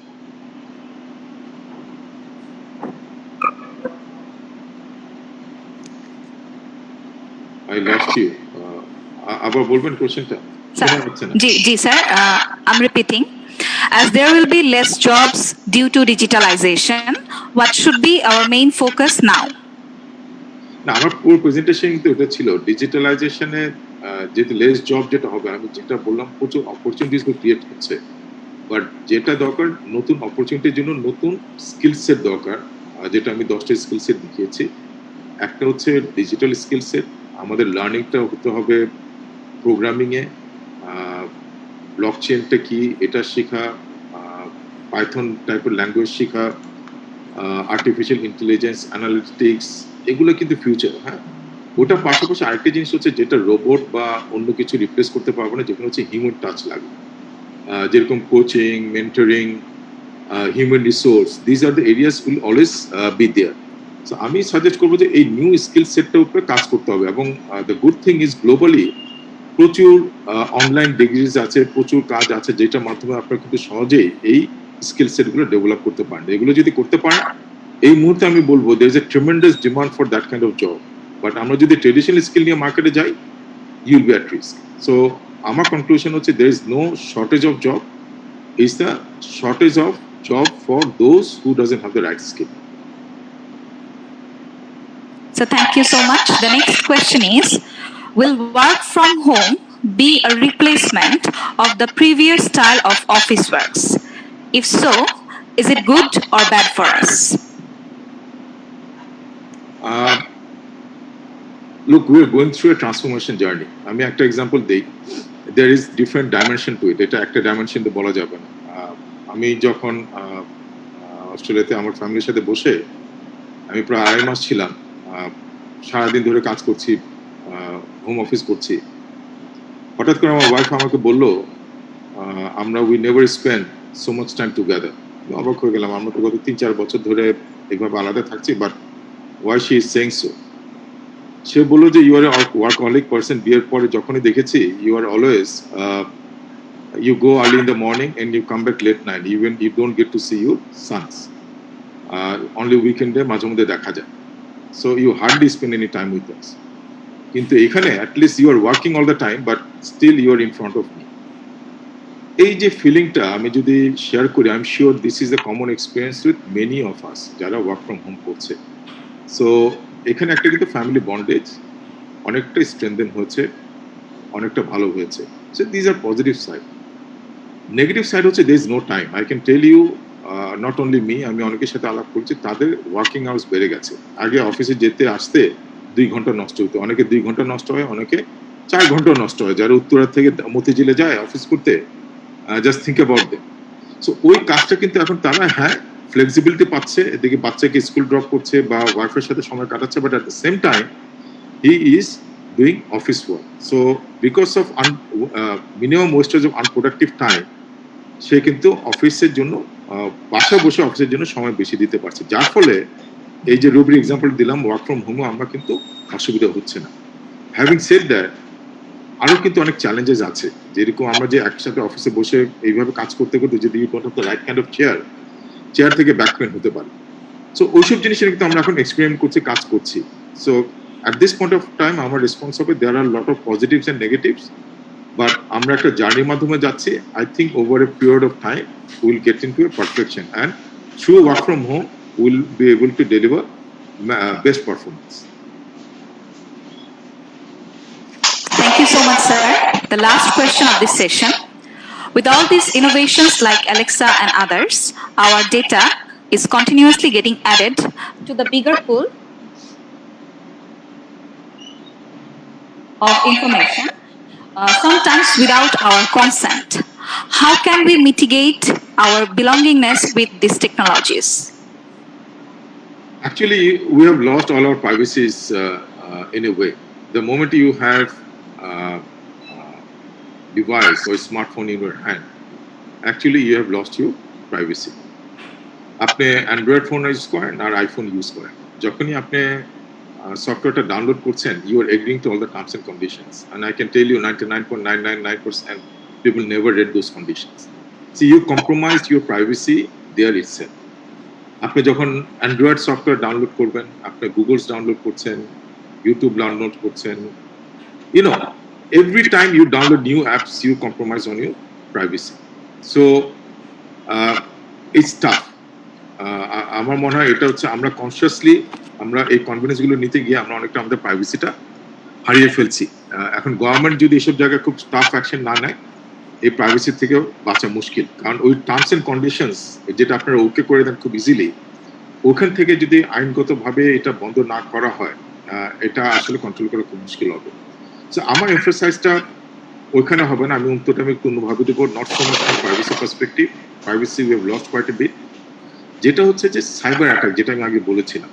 I lost you. আবার বলবেন কোশ্চেনটা? Sir, শোনা যাচ্ছে না। ji sir, I'm repeating. As there will be less jobs due to digitalization, what should be our main focus now? না, আমার পুরো presentation কিন্তু এটা ছিল ডিজিটালাইজেশনে যেহেতু লেস জব যেটা হবে, আমি যেটা বললাম প্রচুর অপরচুনিটিস ক্রিয়েট হচ্ছে, বাট যেটা দরকার নতুন অপরচুনিটির জন্য নতুন স্কিল সেট দরকার, যেটা আমি 10টা স্কিল সেট দেখিয়েছি। একটা হচ্ছে ডিজিটাল স্কিল সেট, আমাদের লার্নিংটা হতে হবে প্রোগ্রামিংয়ে, ব্লকচেনটা কি এটা শেখা, পাইথন টাইপের ল্যাঙ্গুয়েজ শেখা, আর্টিফিশিয়াল ইন্টেলিজেন্স, অ্যানালিটিক্স, এগুলো কিন্তু ফিউচার। হ্যাঁ, ওটার পাশাপাশি আরেকটা জিনিস হচ্ছে যেটা রোবট বা অন্য কিছু রিপ্লেস করতে পারবো না, যেখানে হচ্ছে হিউম্যান টাচ লাগবে, যেরকম coaching, mentoring, human resource, these are the areas will always be there. So আমি সাজেস্ট করবো যে এই নিউ স্কিল সেটটার উপরে কাজ করতে হবে, এবং the good thing is globally প্রচুর অনলাইন ডিগ্রিজ আছে, প্রচুর কাজ আছে, যেটার মাধ্যমে আপনারা কিন্তু সহজেই এই স্কিল সেটগুলো ডেভেলপ করতে পারেন। এগুলো যদি করতে পারেন, এই মুহূর্তে আমি বলবো there is a tremendous demand for that kind of job. But আমরা যদি ট্রেডিশনাল স্কিল নিয়ে মার্কেটে যাই, you will be at risk. So আমার কনক্লুশন হচ্ছে there is no shortage of job, is the shortage of job for those who doesn't have the right skill. So thank you so much. The next question is, will work from home be a replacement of the previous style of office works? If so, is it good or bad for us? Look, we are going through a transformation journey. আমি একটা example দেই, there is different dimension to it. এটা একটা dimension তো বলা যাবে না। আমি যখন অস্ট্রেলিয়াতে আমার ফ্যামিলির সাথে বসে আমি প্রায় 2.5 মাস ছিলাম, সারাদিন ধরে কাজ করছি, হোম অফিস করছি। হঠাৎ করে আমার ওয়াইফ আমাকে বলল, আমরা we never spend so much time together. অবাক হয়ে গেলাম, আমরা তো গত 3-4 বছর ধরে এইভাবে আলাদা থাকছি, but why she is saying so. সে বললো যে ইউ আর ওয়ার্কহলিক পারসন, বিয়ের পরে যখনই দেখেছি you are always you go early in the morning and you come back late night, even you don't get to see your sons, only weekend এ মাঝে মধ্যে দেখা যায়, so you hardly spend any time with us. কিন্তু এখানে at least you are working all the time but still you are in front of me. এই যে ফিলিংটা আমি যদি শেয়ার করি, I am sure this is a common experience with many of us যারা work from home করছে। So এখানে একটা কিন্তু ফ্যামিলি বন্ডেজ অনেকটা স্ট্রেনথেন হয়েছে, অনেকটা ভালো হয়েছে। So this are positive side. Negative side হচ্ছে there is no time. I can tell you, not only me, আমি অনেকের সাথে আলাপ করছি, তাদের ওয়ার্কিং আওয়ার্স বেড়ে গেছে। আগে অফিসে যেতে আসতে 2 ঘন্টা নষ্ট হতো, অনেকে 2 ঘন্টা নষ্ট হয়, অনেকে 4 ঘন্টা নষ্ট হয়। যারা উত্তরা থেকে মতিঝিলে যায় অফিস করতে, just think about them. So ওই কাজটা কিন্তু এখন তারা, হ্যাঁ, ফ্লেক্সিবিলিটি পাচ্ছে, এদিকে বাচ্চাকে স্কুল ড্রপ করছে বা ওয়াইফের সাথে সময় কাটাচ্ছে, but at the same time he is doing office work. So because of minimum wastage of unproductive time, সে কিন্তু অফিসের জন্য বাসায় বসে অফিসের জন্য সময় বেশি দিতে পারছে, যার ফলে এই যে রুবির এক্সাম্পল দিলাম ওয়ার্ক ফ্রম হোমে আমরা কিন্তু অসুবিধা হচ্ছে না। হ্যাভিং সেড দ্যাট, আরও কিন্তু অনেক চ্যালেঞ্জেস আছে, যেরকম আমরা যে একসাথে অফিসে বসে এইভাবে কাজ করতে করতে যদি you don't have the right kind of chair থেকে ব্যাক পেন হতে পারে। সো ওইসব জিনিসের কিন্তু আমরা এখন এক্সপেরিমেন্ট করছি, কাজ করছি। So at this point of time আমার রেসপন্স হবে there are a lot of positives and negatives, but আমরা একটা জার্নির মাধ্যমে যাচ্ছি। I think over a period of time we will get into a perfection and through work from home we will be able to deliver best performance. Thank you so much, sir. The last question of this session. With all these innovations like Alexa and others, our data is continuously getting added to the bigger pool of information, sometimes without our consent. How can we mitigate our belongingness with these technologies? Actually, we have lost all our privacies in a way. The moment you have device or smartphone in your hand, actually you have lost your privacy. আপনি Android phone use করেন আর iPhone use করেন, যখনই আপনি সফটওয়্যারটা download করছেন, you are agreeing to all the terms and conditions, and I can tell you 99.999% people never read those conditions. So you compromised your privacy there itself. আপনি যখন Android software download করবেন, আপনি Google's download করছেন, YouTube download করছেন, you know, every time you download new apps, you compromise on your privacy. So it's tough. আমার মনে হয় এটা হচ্ছে আমরা কনসিয়াসলি আমরা এই কনফিডেন্স গুলো নিতে গিয়ে আমরা অনেকটা আমাদের প্রাইভেসিটা হারিয়ে ফেলছি। এখন গভর্নমেন্ট যদি এসব জায়গায় খুব টাফ অ্যাকশন না নেয়, এই প্রাইভেসি থেকেও বাঁচা মুশকিল। কারণ ওই টার্মস এন্ড কন্ডিশনস যেটা আপনারা ওকে করে দেন খুব ইজিলি, ওখান থেকে যদি আইনগতভাবে এটা বন্ধ না করা হয়, এটা আসলে কন্ট্রোল করা খুব মুশকিল হবে। সো আমার এমফাসাইজটা ওইখানে হবে না, আমি উত্তরটা আমি একটু অন্যভাবে দেবো। Not so much from privacy perspective, privacy we have lost quite a bit. যেটা হচ্ছে যে সাইবার অ্যাটাক, যেটা আমি আগে বলেছিলাম,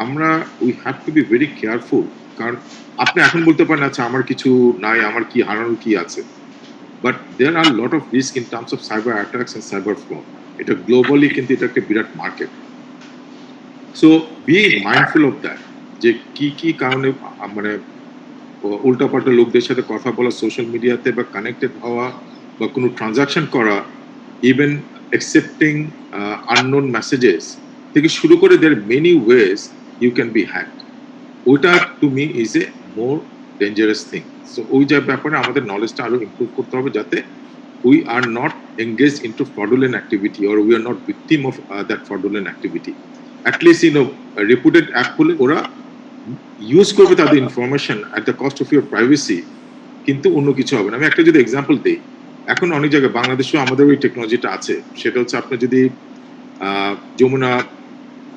আমরা we have to be very careful. কারণ আপনি এখন বলতে পারেন আচ্ছা আমার কিছু নাই, আমার কি হারানোর কি আছে, but there are lot of risk in terms of cyber attacks and cyber fraud. এটা গ্লোবালি কিন্তু এটা একটা বিরাট market. So be mindful of that, যে কি কি কারণে মানে উল্টাপাল্টা লোকদের সাথে কথা বলা, সোশ্যাল মিডিয়াতে বা কানেক্টেড হওয়া বা কোনো ট্রানজাকশন করা, ইভেন অ্যাকসেপ্টিং আননোন মেসেজেস থেকে শুরু করে there many ways you can be hacked. ওইটা to me is a more dangerous thing. So ওই যে ব্যাপারে আমাদের নলেজটা আরো ইমপ্রুভ করতে হবে, যাতে we are not engage into fraudulent activity or we are not victim of that fraudulent activity. At least রেপুটেড app হলে ওরা ইউজ করবে তাদের information at the cost of your privacy, কিন্তু অন্য কিছু হবে না। আমি একটা যদি এক্সাম্পল দিই, এখন অনেক জায়গায় বাংলাদেশেও আমাদের ওই টেকনোলজিটা আছে। সেটা হচ্ছে আপনি যদি যমুনা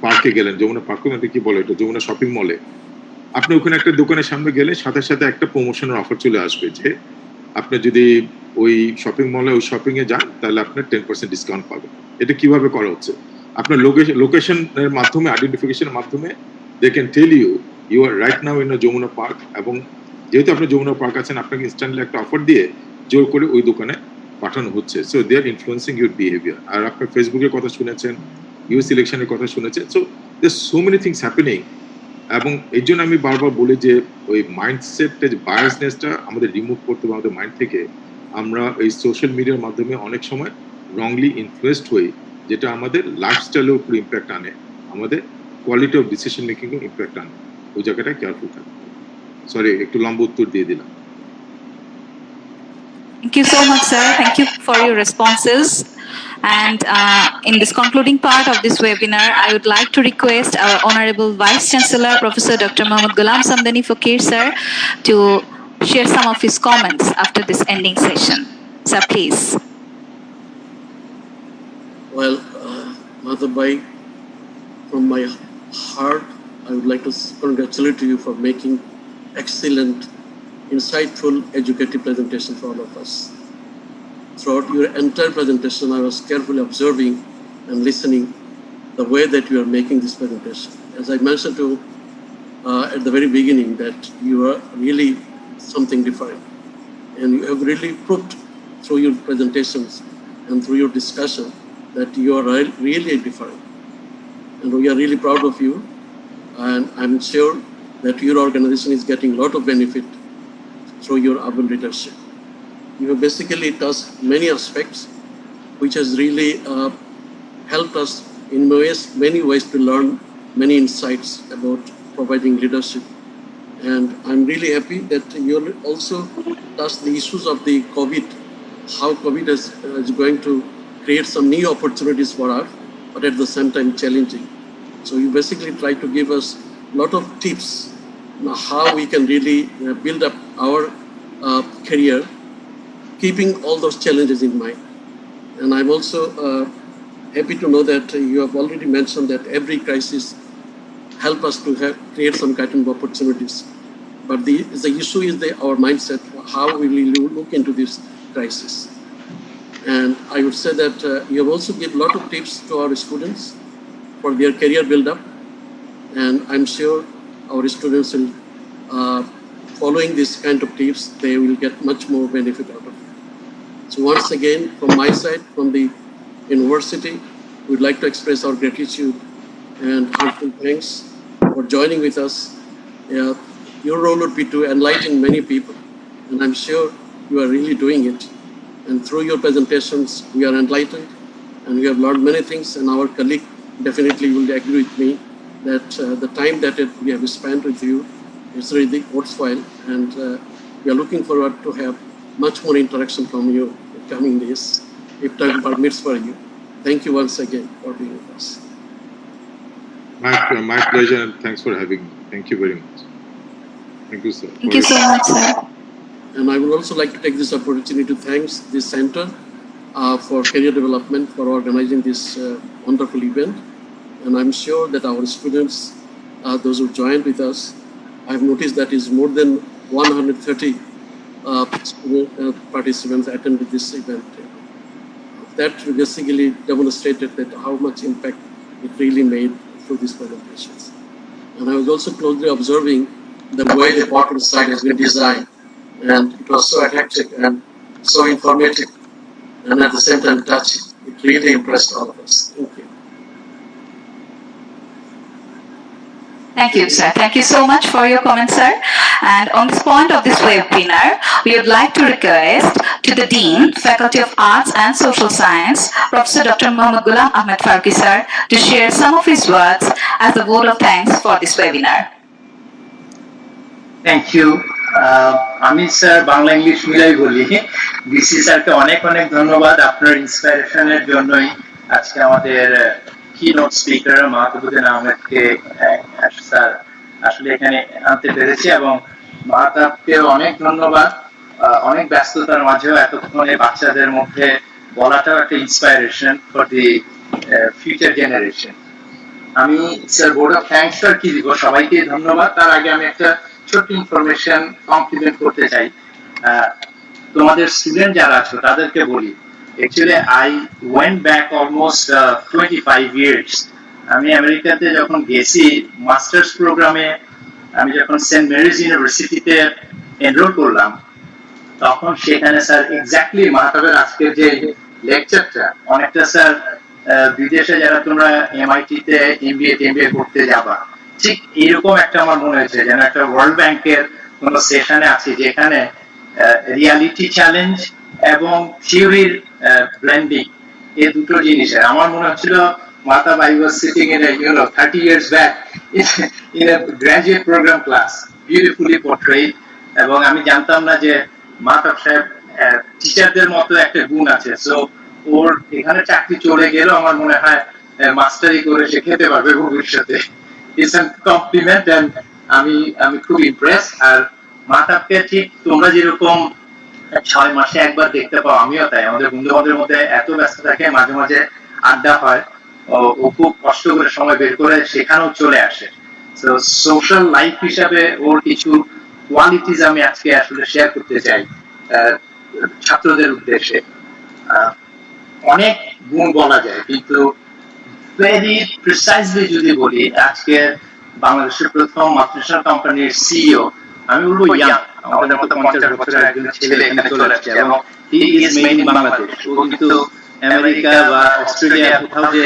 পার্কে গেলেন, যমুনা পার্কে মধ্যে কি বলে এটা, যমুনা শপিং মলে, আপনি ওখানে একটা দোকানের সামনে গেলে সাথে সাথে একটা প্রমোশনের অফার চলে আসবে যে আপনি যদি ওই শপিং মলে ওই শপিং এ যান তাহলে আপনার 10% ডিসকাউন্ট পাবেন। এটা কিভাবে করা হচ্ছে? আপনার লোকেশনের মাধ্যমে, আইডেন্টিফিকেশনের মাধ্যমে they can tell you you are right now in Jamuna Park, এবং যেহেতু আপনি যমুনা পার্ক আছেন, আপনাকে ইনস্ট্যান্টলি একটা অফার দিয়ে জোর করে ওই দোকানে পাঠানো হচ্ছে। So they are influencing your behaviour. আর আপনি ফেসবুকের কথা শুনেছেন, ইউএস ইলেকশনের কথা শুনেছেন। So there so many things happening. এবং এই জন্য আমি বারবার বলি যে ওই মাইন্ডসেটটা, যে বায়াসনেসটা আমাদের রিমুভ করতে হবে আমাদের মাইন্ড থেকে। আমরা এই সোশ্যাল মিডিয়ার মাধ্যমে অনেক সময় রংলি ইনফ্লুয়েসড হই, যেটা আমাদের লাইফস্টাইলের উপর ইম্প্যাক্ট আনে, আমাদের কোয়ালিটি অফ ডিসিশন মেকিং এর ইম্প্যাক্ট আনে। ওই জায়গাটা কেয়ারফুল থাকবে। সরি, একটু লম্বা উত্তর দিয়ে দিলাম। Thank you so much, sir. Thank you for your responses. And in this concluding part of this webinar, I would like to request our Honorable Vice Chancellor, Professor Dr. Mohammad Ghulam Samdani Fakir, sir, to share some of his comments after this ending session. Sir, please. Well, Madhav Bhai, from my heart, I would like to congratulate you for making excellent, insightful, educative presentation for all of us. Throughout your entire presentation, I was carefully observing and listening the way that you are making this presentation. As I mentioned to at the very beginning, that you are really something different, and you have really proved through your presentations and through your discussion that you are really different, and we are really proud of you. And I'm sure that your organization is getting a lot of benefit through your able leadership. You have basically touched many aspects, which has really helped us in many ways to learn many insights about providing leadership. And I'm really happy that you also touched the issues of the COVID, how COVID is going to create some new opportunities for us, but at the same time challenging. So you basically try to give us a lot of tips on how we can really build up our career, keeping all those challenges in mind. And I'm also happy to know that you have already mentioned that every crisis help us to create some kind of opportunities. But the issue is our mindset, how we really look into this crisis. And I would say that you have also given a lot of tips to our students for their career build-up. And I'm sure our students will, following this kind of tips, they will get much more benefit out of it. So once again, from my side, from the university, we'd like to express our gratitude and heartfelt thanks for joining with us Your role would be to enlighten many people, and I'm sure you are really doing it. And through your presentations, we are enlightened, and we have learned many things. And our colleague definitely will agree with me that the time that we have spent with you is really worthwhile, and we are looking forward to have much more interaction from you in coming days, if time permits for you. Thank you once again for being with us. My pleasure, and thanks for having me. Thank you very much. Thank you, sir. Thank you so much, sir. And I would also like to take this opportunity to thank this center for career development for organizing this wonderful event. And I'm sure that our students, those who joined with us, I've noticed that is more than 130 participants attended this event. That basically demonstrated that how much impact it really made through these presentations. And I was also closely observing the way the portal site has been designed, and it was so attractive and so informative, and at the same time touching. It really impressed all of us. Thank you. Thank you, sir. Thank you so much for your comment, sir. And on this point of this webinar, we would like to request to the Dean, Faculty of Arts and Social Science, Professor Dr. Mohammad Ghulam Ahmed Farooqi, sir, to share some of his words as a vote of thanks for this webinar. Thank you. আমি sir Bangla English মিলাই বলি। BC স্যারকে অনেক অনেক ধন্যবাদ আপনার ইন্সপিরেশনের জন্যই আজকে আমাদের কিনোট স্পিকার মাহতাবুদ্দিন আহমেদকে স্যার আসলে এখানে আনতে পেরেছি, এবং মাহতাবকে অনেক ধন্যবাদ। অনেক ব্যস্ততার মাঝেও এতক্ষণে বাচ্চাদের মধ্যে বলাটাও একটা inspiration for the future generation. আমি স্যার বোর্ড অফ থ্যাঙ্কস আর কি দিব, সবাইকে ধন্যবাদ। তার আগে আমি একটা ছোট্ট ইনফরমেশন কমপ্লিমেন্ট করতে চাই। তোমাদের স্টুডেন্ট যারা আছো তাদেরকে বলি, actually I went back almost 25 years. আমি আমেরিকাতে যখন গেছি মাস্টার্স প্রোগ্রামে, আমি যখন সেন্ট মেরিজ ইউনিভার্সিটিতে এনরোল করলাম, তখন সেখানে স্যার এক্স্যাক্টলি মাহতাবের আজকের যে লেকচারটা অনেকটা স্যার বিদেশে যারা তোমরা এমআইটিতে এমবিএ করতে যাবা, ঠিক এরকম একটা আমার মনে হয়েছে যেন একটা ওয়ার্ল্ড ব্যাংকের কোন সেশনে আছি, যেখানে রিয়ালিটি চ্যালেঞ্জ এবং থিওরির ব্লেন্ডিং, এই দুটো জিনিসের আমার মনে হচ্ছিল Mahtab I was sitting in a 30 years back in a graduate program class, beautifully portrayed। এবং আমি জানতাম না যে মাহতাব সাহেব টিচারদের মতো একটা গুণ আছে, সো ওর এখানে চাকরি চলে গেলেও আমার মনে হয় মাস্টারি করে সে খেতে পারবে ভবিষ্যতে। It's a compliment, and আমি খুব ইমপ্রেস। আর মাহতাবকে ঠিক তোমরা যেরকম 6 মাসে একবার দেখতে পাও, আমিও তাই। আমাদের বন্ধু বান্ধবের মধ্যে এত ব্যস্ত থাকে, মাঝে মাঝে আড্ডা হয়, ও খুব কষ্ট করে সময় বের করে সেখানেও চলে আসে। তো সোশ্যাল লাইফ হিসাবে ওর কিছু কোয়ালিটিজ আমি আজকে আসলে শেয়ার করতে চাই ছাত্রদের উদ্দেশ্যে। অনেক গুণ বলা যায়, কিন্তু ভেরি প্রিসাইজলি যদি বলি, আজকে বাংলাদেশের প্রথম মাল্টিন্যাশনাল কোম্পানির সিইও, আমি বলবো ইয়াং, আমাদের মতো 50 বছরের একজন ছেলে এখানে চলে আসছে, এবং he is main in Bangladesh. ও কিন্তু আমেরিকা বা অস্ট্রেলিয়া কোথাও যে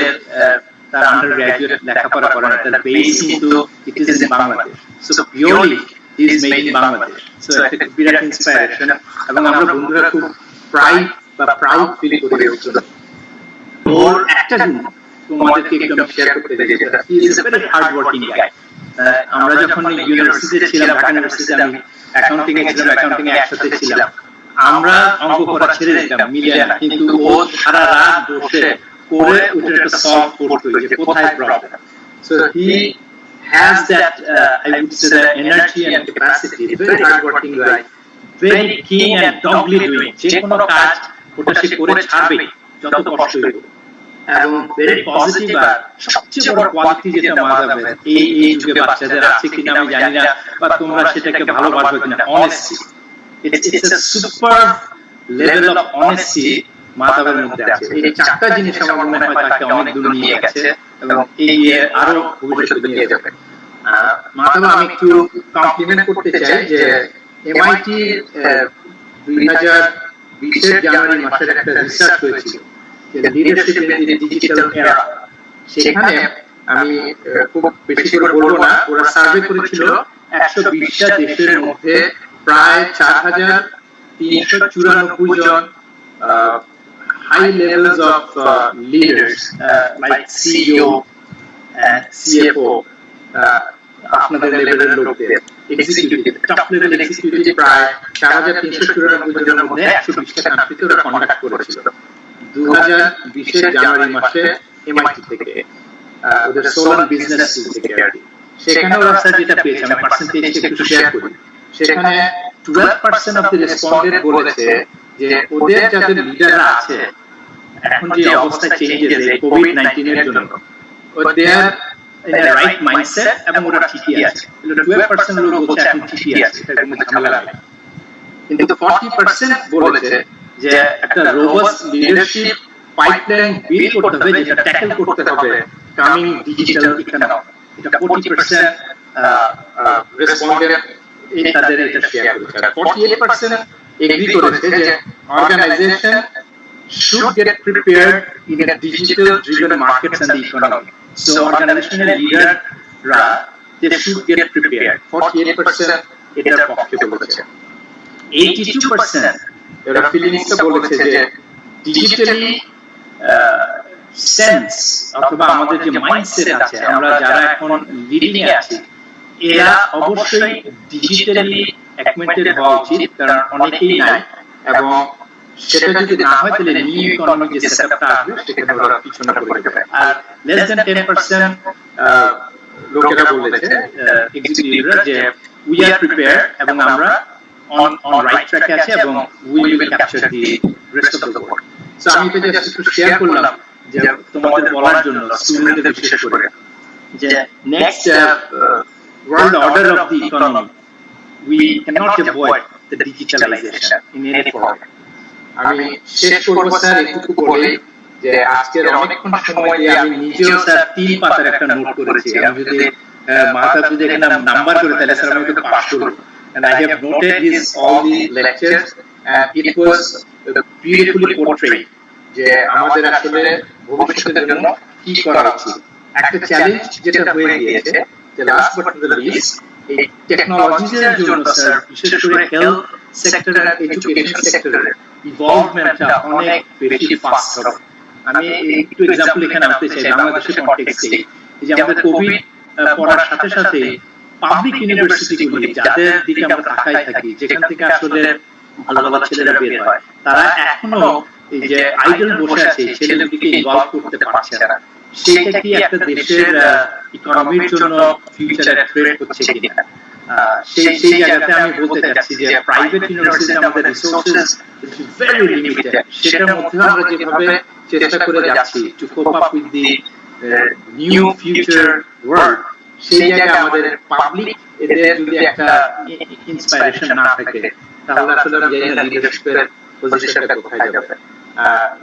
তার আন্ডার গ্রাজুয়েট লেখাপড়া করে না, তার বেস কিন্তু ইট is in Bangladesh. So purely he is main in Bangladesh. So একটা বিরাট ইন্সপিরেশন, এবং আমরা বন্ধুরা খুব প্রাউড ফিল করি ওর জন্য। ওর একটা গুণ তোমাদেরকে একদম শেয়ার করতে চাই, যেটা he is a very hard working guy. আমরা যখন ইউনিভার্সিটিতে ছিলাম, ঢাকা ইউনিভার্সিটিতে, আমি অ্যাকাউন্টিং এ ছিলাম, অ্যাকাউন্টিং এ একসাথে ছিলাম, আমরা অঙ্ক করা ছেড়ে দিতাম, মিলিয়ে না, কিন্তু ও সারা রাত বসে করে ওটা একটা সলভ করতো যে কোথায় problem. So he has that I would say that energy and capacity, very hard working guy, very keen and doggedly doing. যে কোনো কাজ ওটা সে করে ছাড়বে যত কষ্ট হোক, এবং ভেরি পজিটিভ। আর সবচেয়ে বড় কোয়ালিটি যেটা মাহতাবের এই যুগে বাচ্চাদের আছে কিনা আমি জানি না, বা তোমরা সেটাকে ভালোবাসবে কিনা, honesty. It's a super level of honesty মাহতাবের মধ্যে আছে। এই চারটা জিনিস আমার মনে হয় তাকে অনেক দূর নিয়ে গেছে, এবং এগিয়ে আরো ভবিষ্যতে নিয়ে যাবে। মাহতাব আমি একটু কমপ্লিমেন্ট করতে চাই যে এমআইটি 2020 জানুয়ারি মাসের একটা রিসার্চ হয়েছিল, লিডারশিপ ইন দি ডিজিটাল এরা। সেখানে আমি খুব বেশি করে বলবো না, ওরা সার্ভে করেছিল 120টা দেশের মধ্যে প্রায় 4,394 জন high levels of leaders like CEO and CFO আপনাদের লেভেলের লোকদের এক্সিকিউটিভ টপ লেভেল এক্সিকিউটিভ প্রায় 4,394 জনের মধ্যে 120টা কান্ট্রিতে ওরা কন্ডাক্ট করেছিল 2020 জানুয়ারি মাসে এমআইটি থেকে ওদের সোলান বিজনেস স্কুল থেকে আর কি সেখানে ওরা স্যার যেটা পেয়েছে আমি পার্সেন্টেজটা একটু শেয়ার করি সেখানে 12% অফ দি রেসপন্ডেন্ট বলেছে যে ওদের যাদের লিডাররা আছে এখন যে অবস্থা চেঞ্জেস এই কোভিড-19 এর জন্য ওদের in a right mindset এবং ওরা ঠিকই আছে 12% লোক বলছে এখন ঠিকই আছে এটা কোনো ঝামেলা নেই কিন্তু 40% বলেছে যে একটা রোবাস্ট লিডারশিপ পাইপলাইন বিল্ড করতে হবে যেটা ট্যাকল করতে হবে কামিং ডিজিটাল ইকোনমি এটা 40% রেসপন্ডেন্ট তাদের এটা শেয়ার করেছে 48% এগ্রি করেছে যে organisation should get prepared in a digital driven markets and the economy. So organizational leader they should get prepared. 48% এটার পক্ষে বলেছে 82% এরা ফিলিংস বলেছে যে ডিজিটালি সেন্স অথবা আমাদের যে মাইন্ডসেট আছে আমরা যারা এখন লিডিং এ আছি এরা অবশ্যই ডিজিটালি অ্যাকুইন্টেড হওয়া উচিত কারণ অনেকেই নাই এবং সেটা যদি না হয় তাহলে নিউ ইকোনমিক যে সেটআপটা আসবে সেখানে ওরা পিছনে পড়ে যাবে আর লেস দ্যান 10% লোকেরা বলেছে এক্সিকিউটিভরা যে উই আর প্রিপেয়ারড এবং আমরা অন রাইট ট্র্যাকে আছি এবং we will capture the rest of the world so আমি এটা জাস্ট একটু শেয়ার করলাম যে তোমাদের বলার জন্য স্টুডেন্টদের বিশেষ করে যে next world order of the economy we cannot avoid the digitalisation in any form আমি শেষ করবো স্যার একটু বলে যে আজকের অনেকক্ষণ সময় দিয়ে আমি নিজেও স্যার 3 পাতার একটা নোট করেছি আমি যদি মাহতাব যদি এখানে নাম্বার করে তাহলে স্যার আমি একটু পাস করব and I have noted his all the lectures and it was beautifully portrayed যে আমাদের আসলে ভবিষ্যতের জন্য কি করা উচিত একটা চ্যালেঞ্জ যেটা হয়ে গিয়েছে যে last but not the least এই টেকনোলজির জন্য স্যার বিশেষ করে হেলথ সেক্টর আর এডুকেশন সেক্টরের ইভলভমেন্টটা অনেক বেশি ফাস্ট হবে আমি একটু एग्जांपल এখানে আনতে চাই বাংলাদেশের কনটেক্সটে এই যে আমাদের কোভিড পড়ার সাথে সাথে পাবলিক ইউনিভার্সিটিগুলি যাদের দিকে আমরা তাকাই থাকি যেখান থেকে আসলে ভালো ভালো ছেলেরা বের হয় তারা এখনো এই যে আইডল বসে আছে ছেলেদেরকে ইনভলভ করতে পারছে না সেটা কি একটা দেশের ইকোনমির জন্য ফিউচারে থ্রেট হচ্ছে কিনা সেই জায়গাতে আমি বলতে চাচ্ছি যে প্রাইভেট ইউনিভার্সিটি আমাদের রিসোর্সেস ইজ ভেরি লিমিটেড সেটার মধ্যে আমরা যেভাবে চেষ্টা করে যাচ্ছি two cope up with the new future world সেই জায়গায় আমাদের পাবলিক এদের যদি একটা ইন্সপাইরেশন না থাকে তাহলে আসলে আমরা জানি না লিডারশিপের পজিশনটা কোথায় যাবে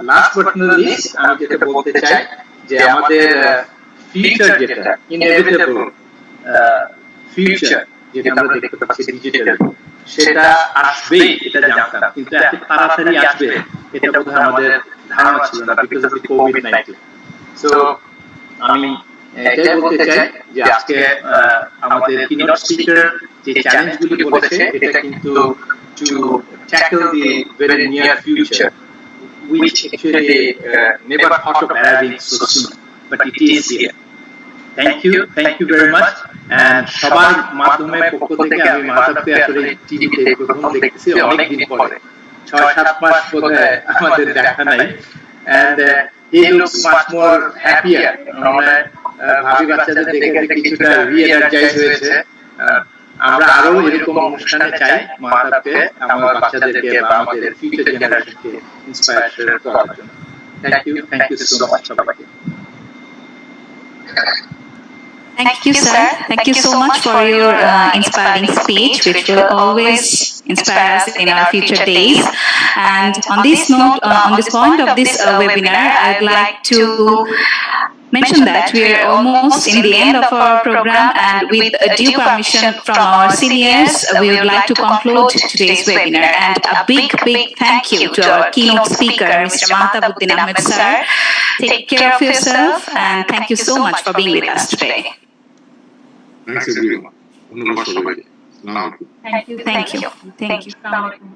লাস্ট বাট নট লিস্ট আমি যেটা বলতে চাই যে আমাদের ফিউচার যেটা ইনএভিটেবল ফিউচার যেটা আমরা দেখতে পাচ্ছি ডিজিটাল সেটা আসবে এটা জানতাম কিন্তু এত তাড়াতাড়ি আসবে এটা বোধহয় আমাদের ধারণা ছিল না বিকজ অফ কোভিড-19 সো আমি এটাই বলতে চাই যে আজকে আমাদের কিনোট স্পিকার যে চ্যালেঞ্জগুলি বলেছে এটা কিন্তু two tackle the very near future which actually never thought of arriving so soon but it is here thank you very much and সবার মাধ্যমে পক্ষ থেকে আমি মাহতাবকে আসলে টিভিতে প্রথম দেখতেছি অনেক দিন পরে 6-7 মাস পরে আমাদের দেখা নাই and he looks much more happier আমরা ভাবি বাচ্চাদের দেখে কিছুটা রি-এনার্জাইজ হয়েছে আমরা আরো এরকম অনুষ্ঠানে চাই মাহতাবকে আমার বাচ্চাদেরকে বা আমাদের ফিউচার জেনারেশনকে ইন্সপায়ার করার জন্য থ্যাংক ইউ সো মাচ সবাইকে Thank you, sir. Thank you so much for your inspiring speech, which will always inspire us in our future days. And on this note, on this point of this webinar, I'd like to mention that we are almost in the end of our program, and with due permission from our seniors, we would like to conclude today's webinar. And a big thank you to our keynote speaker, Mr. Mahtabuddin Ahmed sir. Take care of yourself, and thank you so much for being with us today. Thanks everyone. ধন্যবাদ সবাইকে। আসসালামু আলাইকুম। Thank you Thank you. Thank you. আসসালামু আলাইকুম।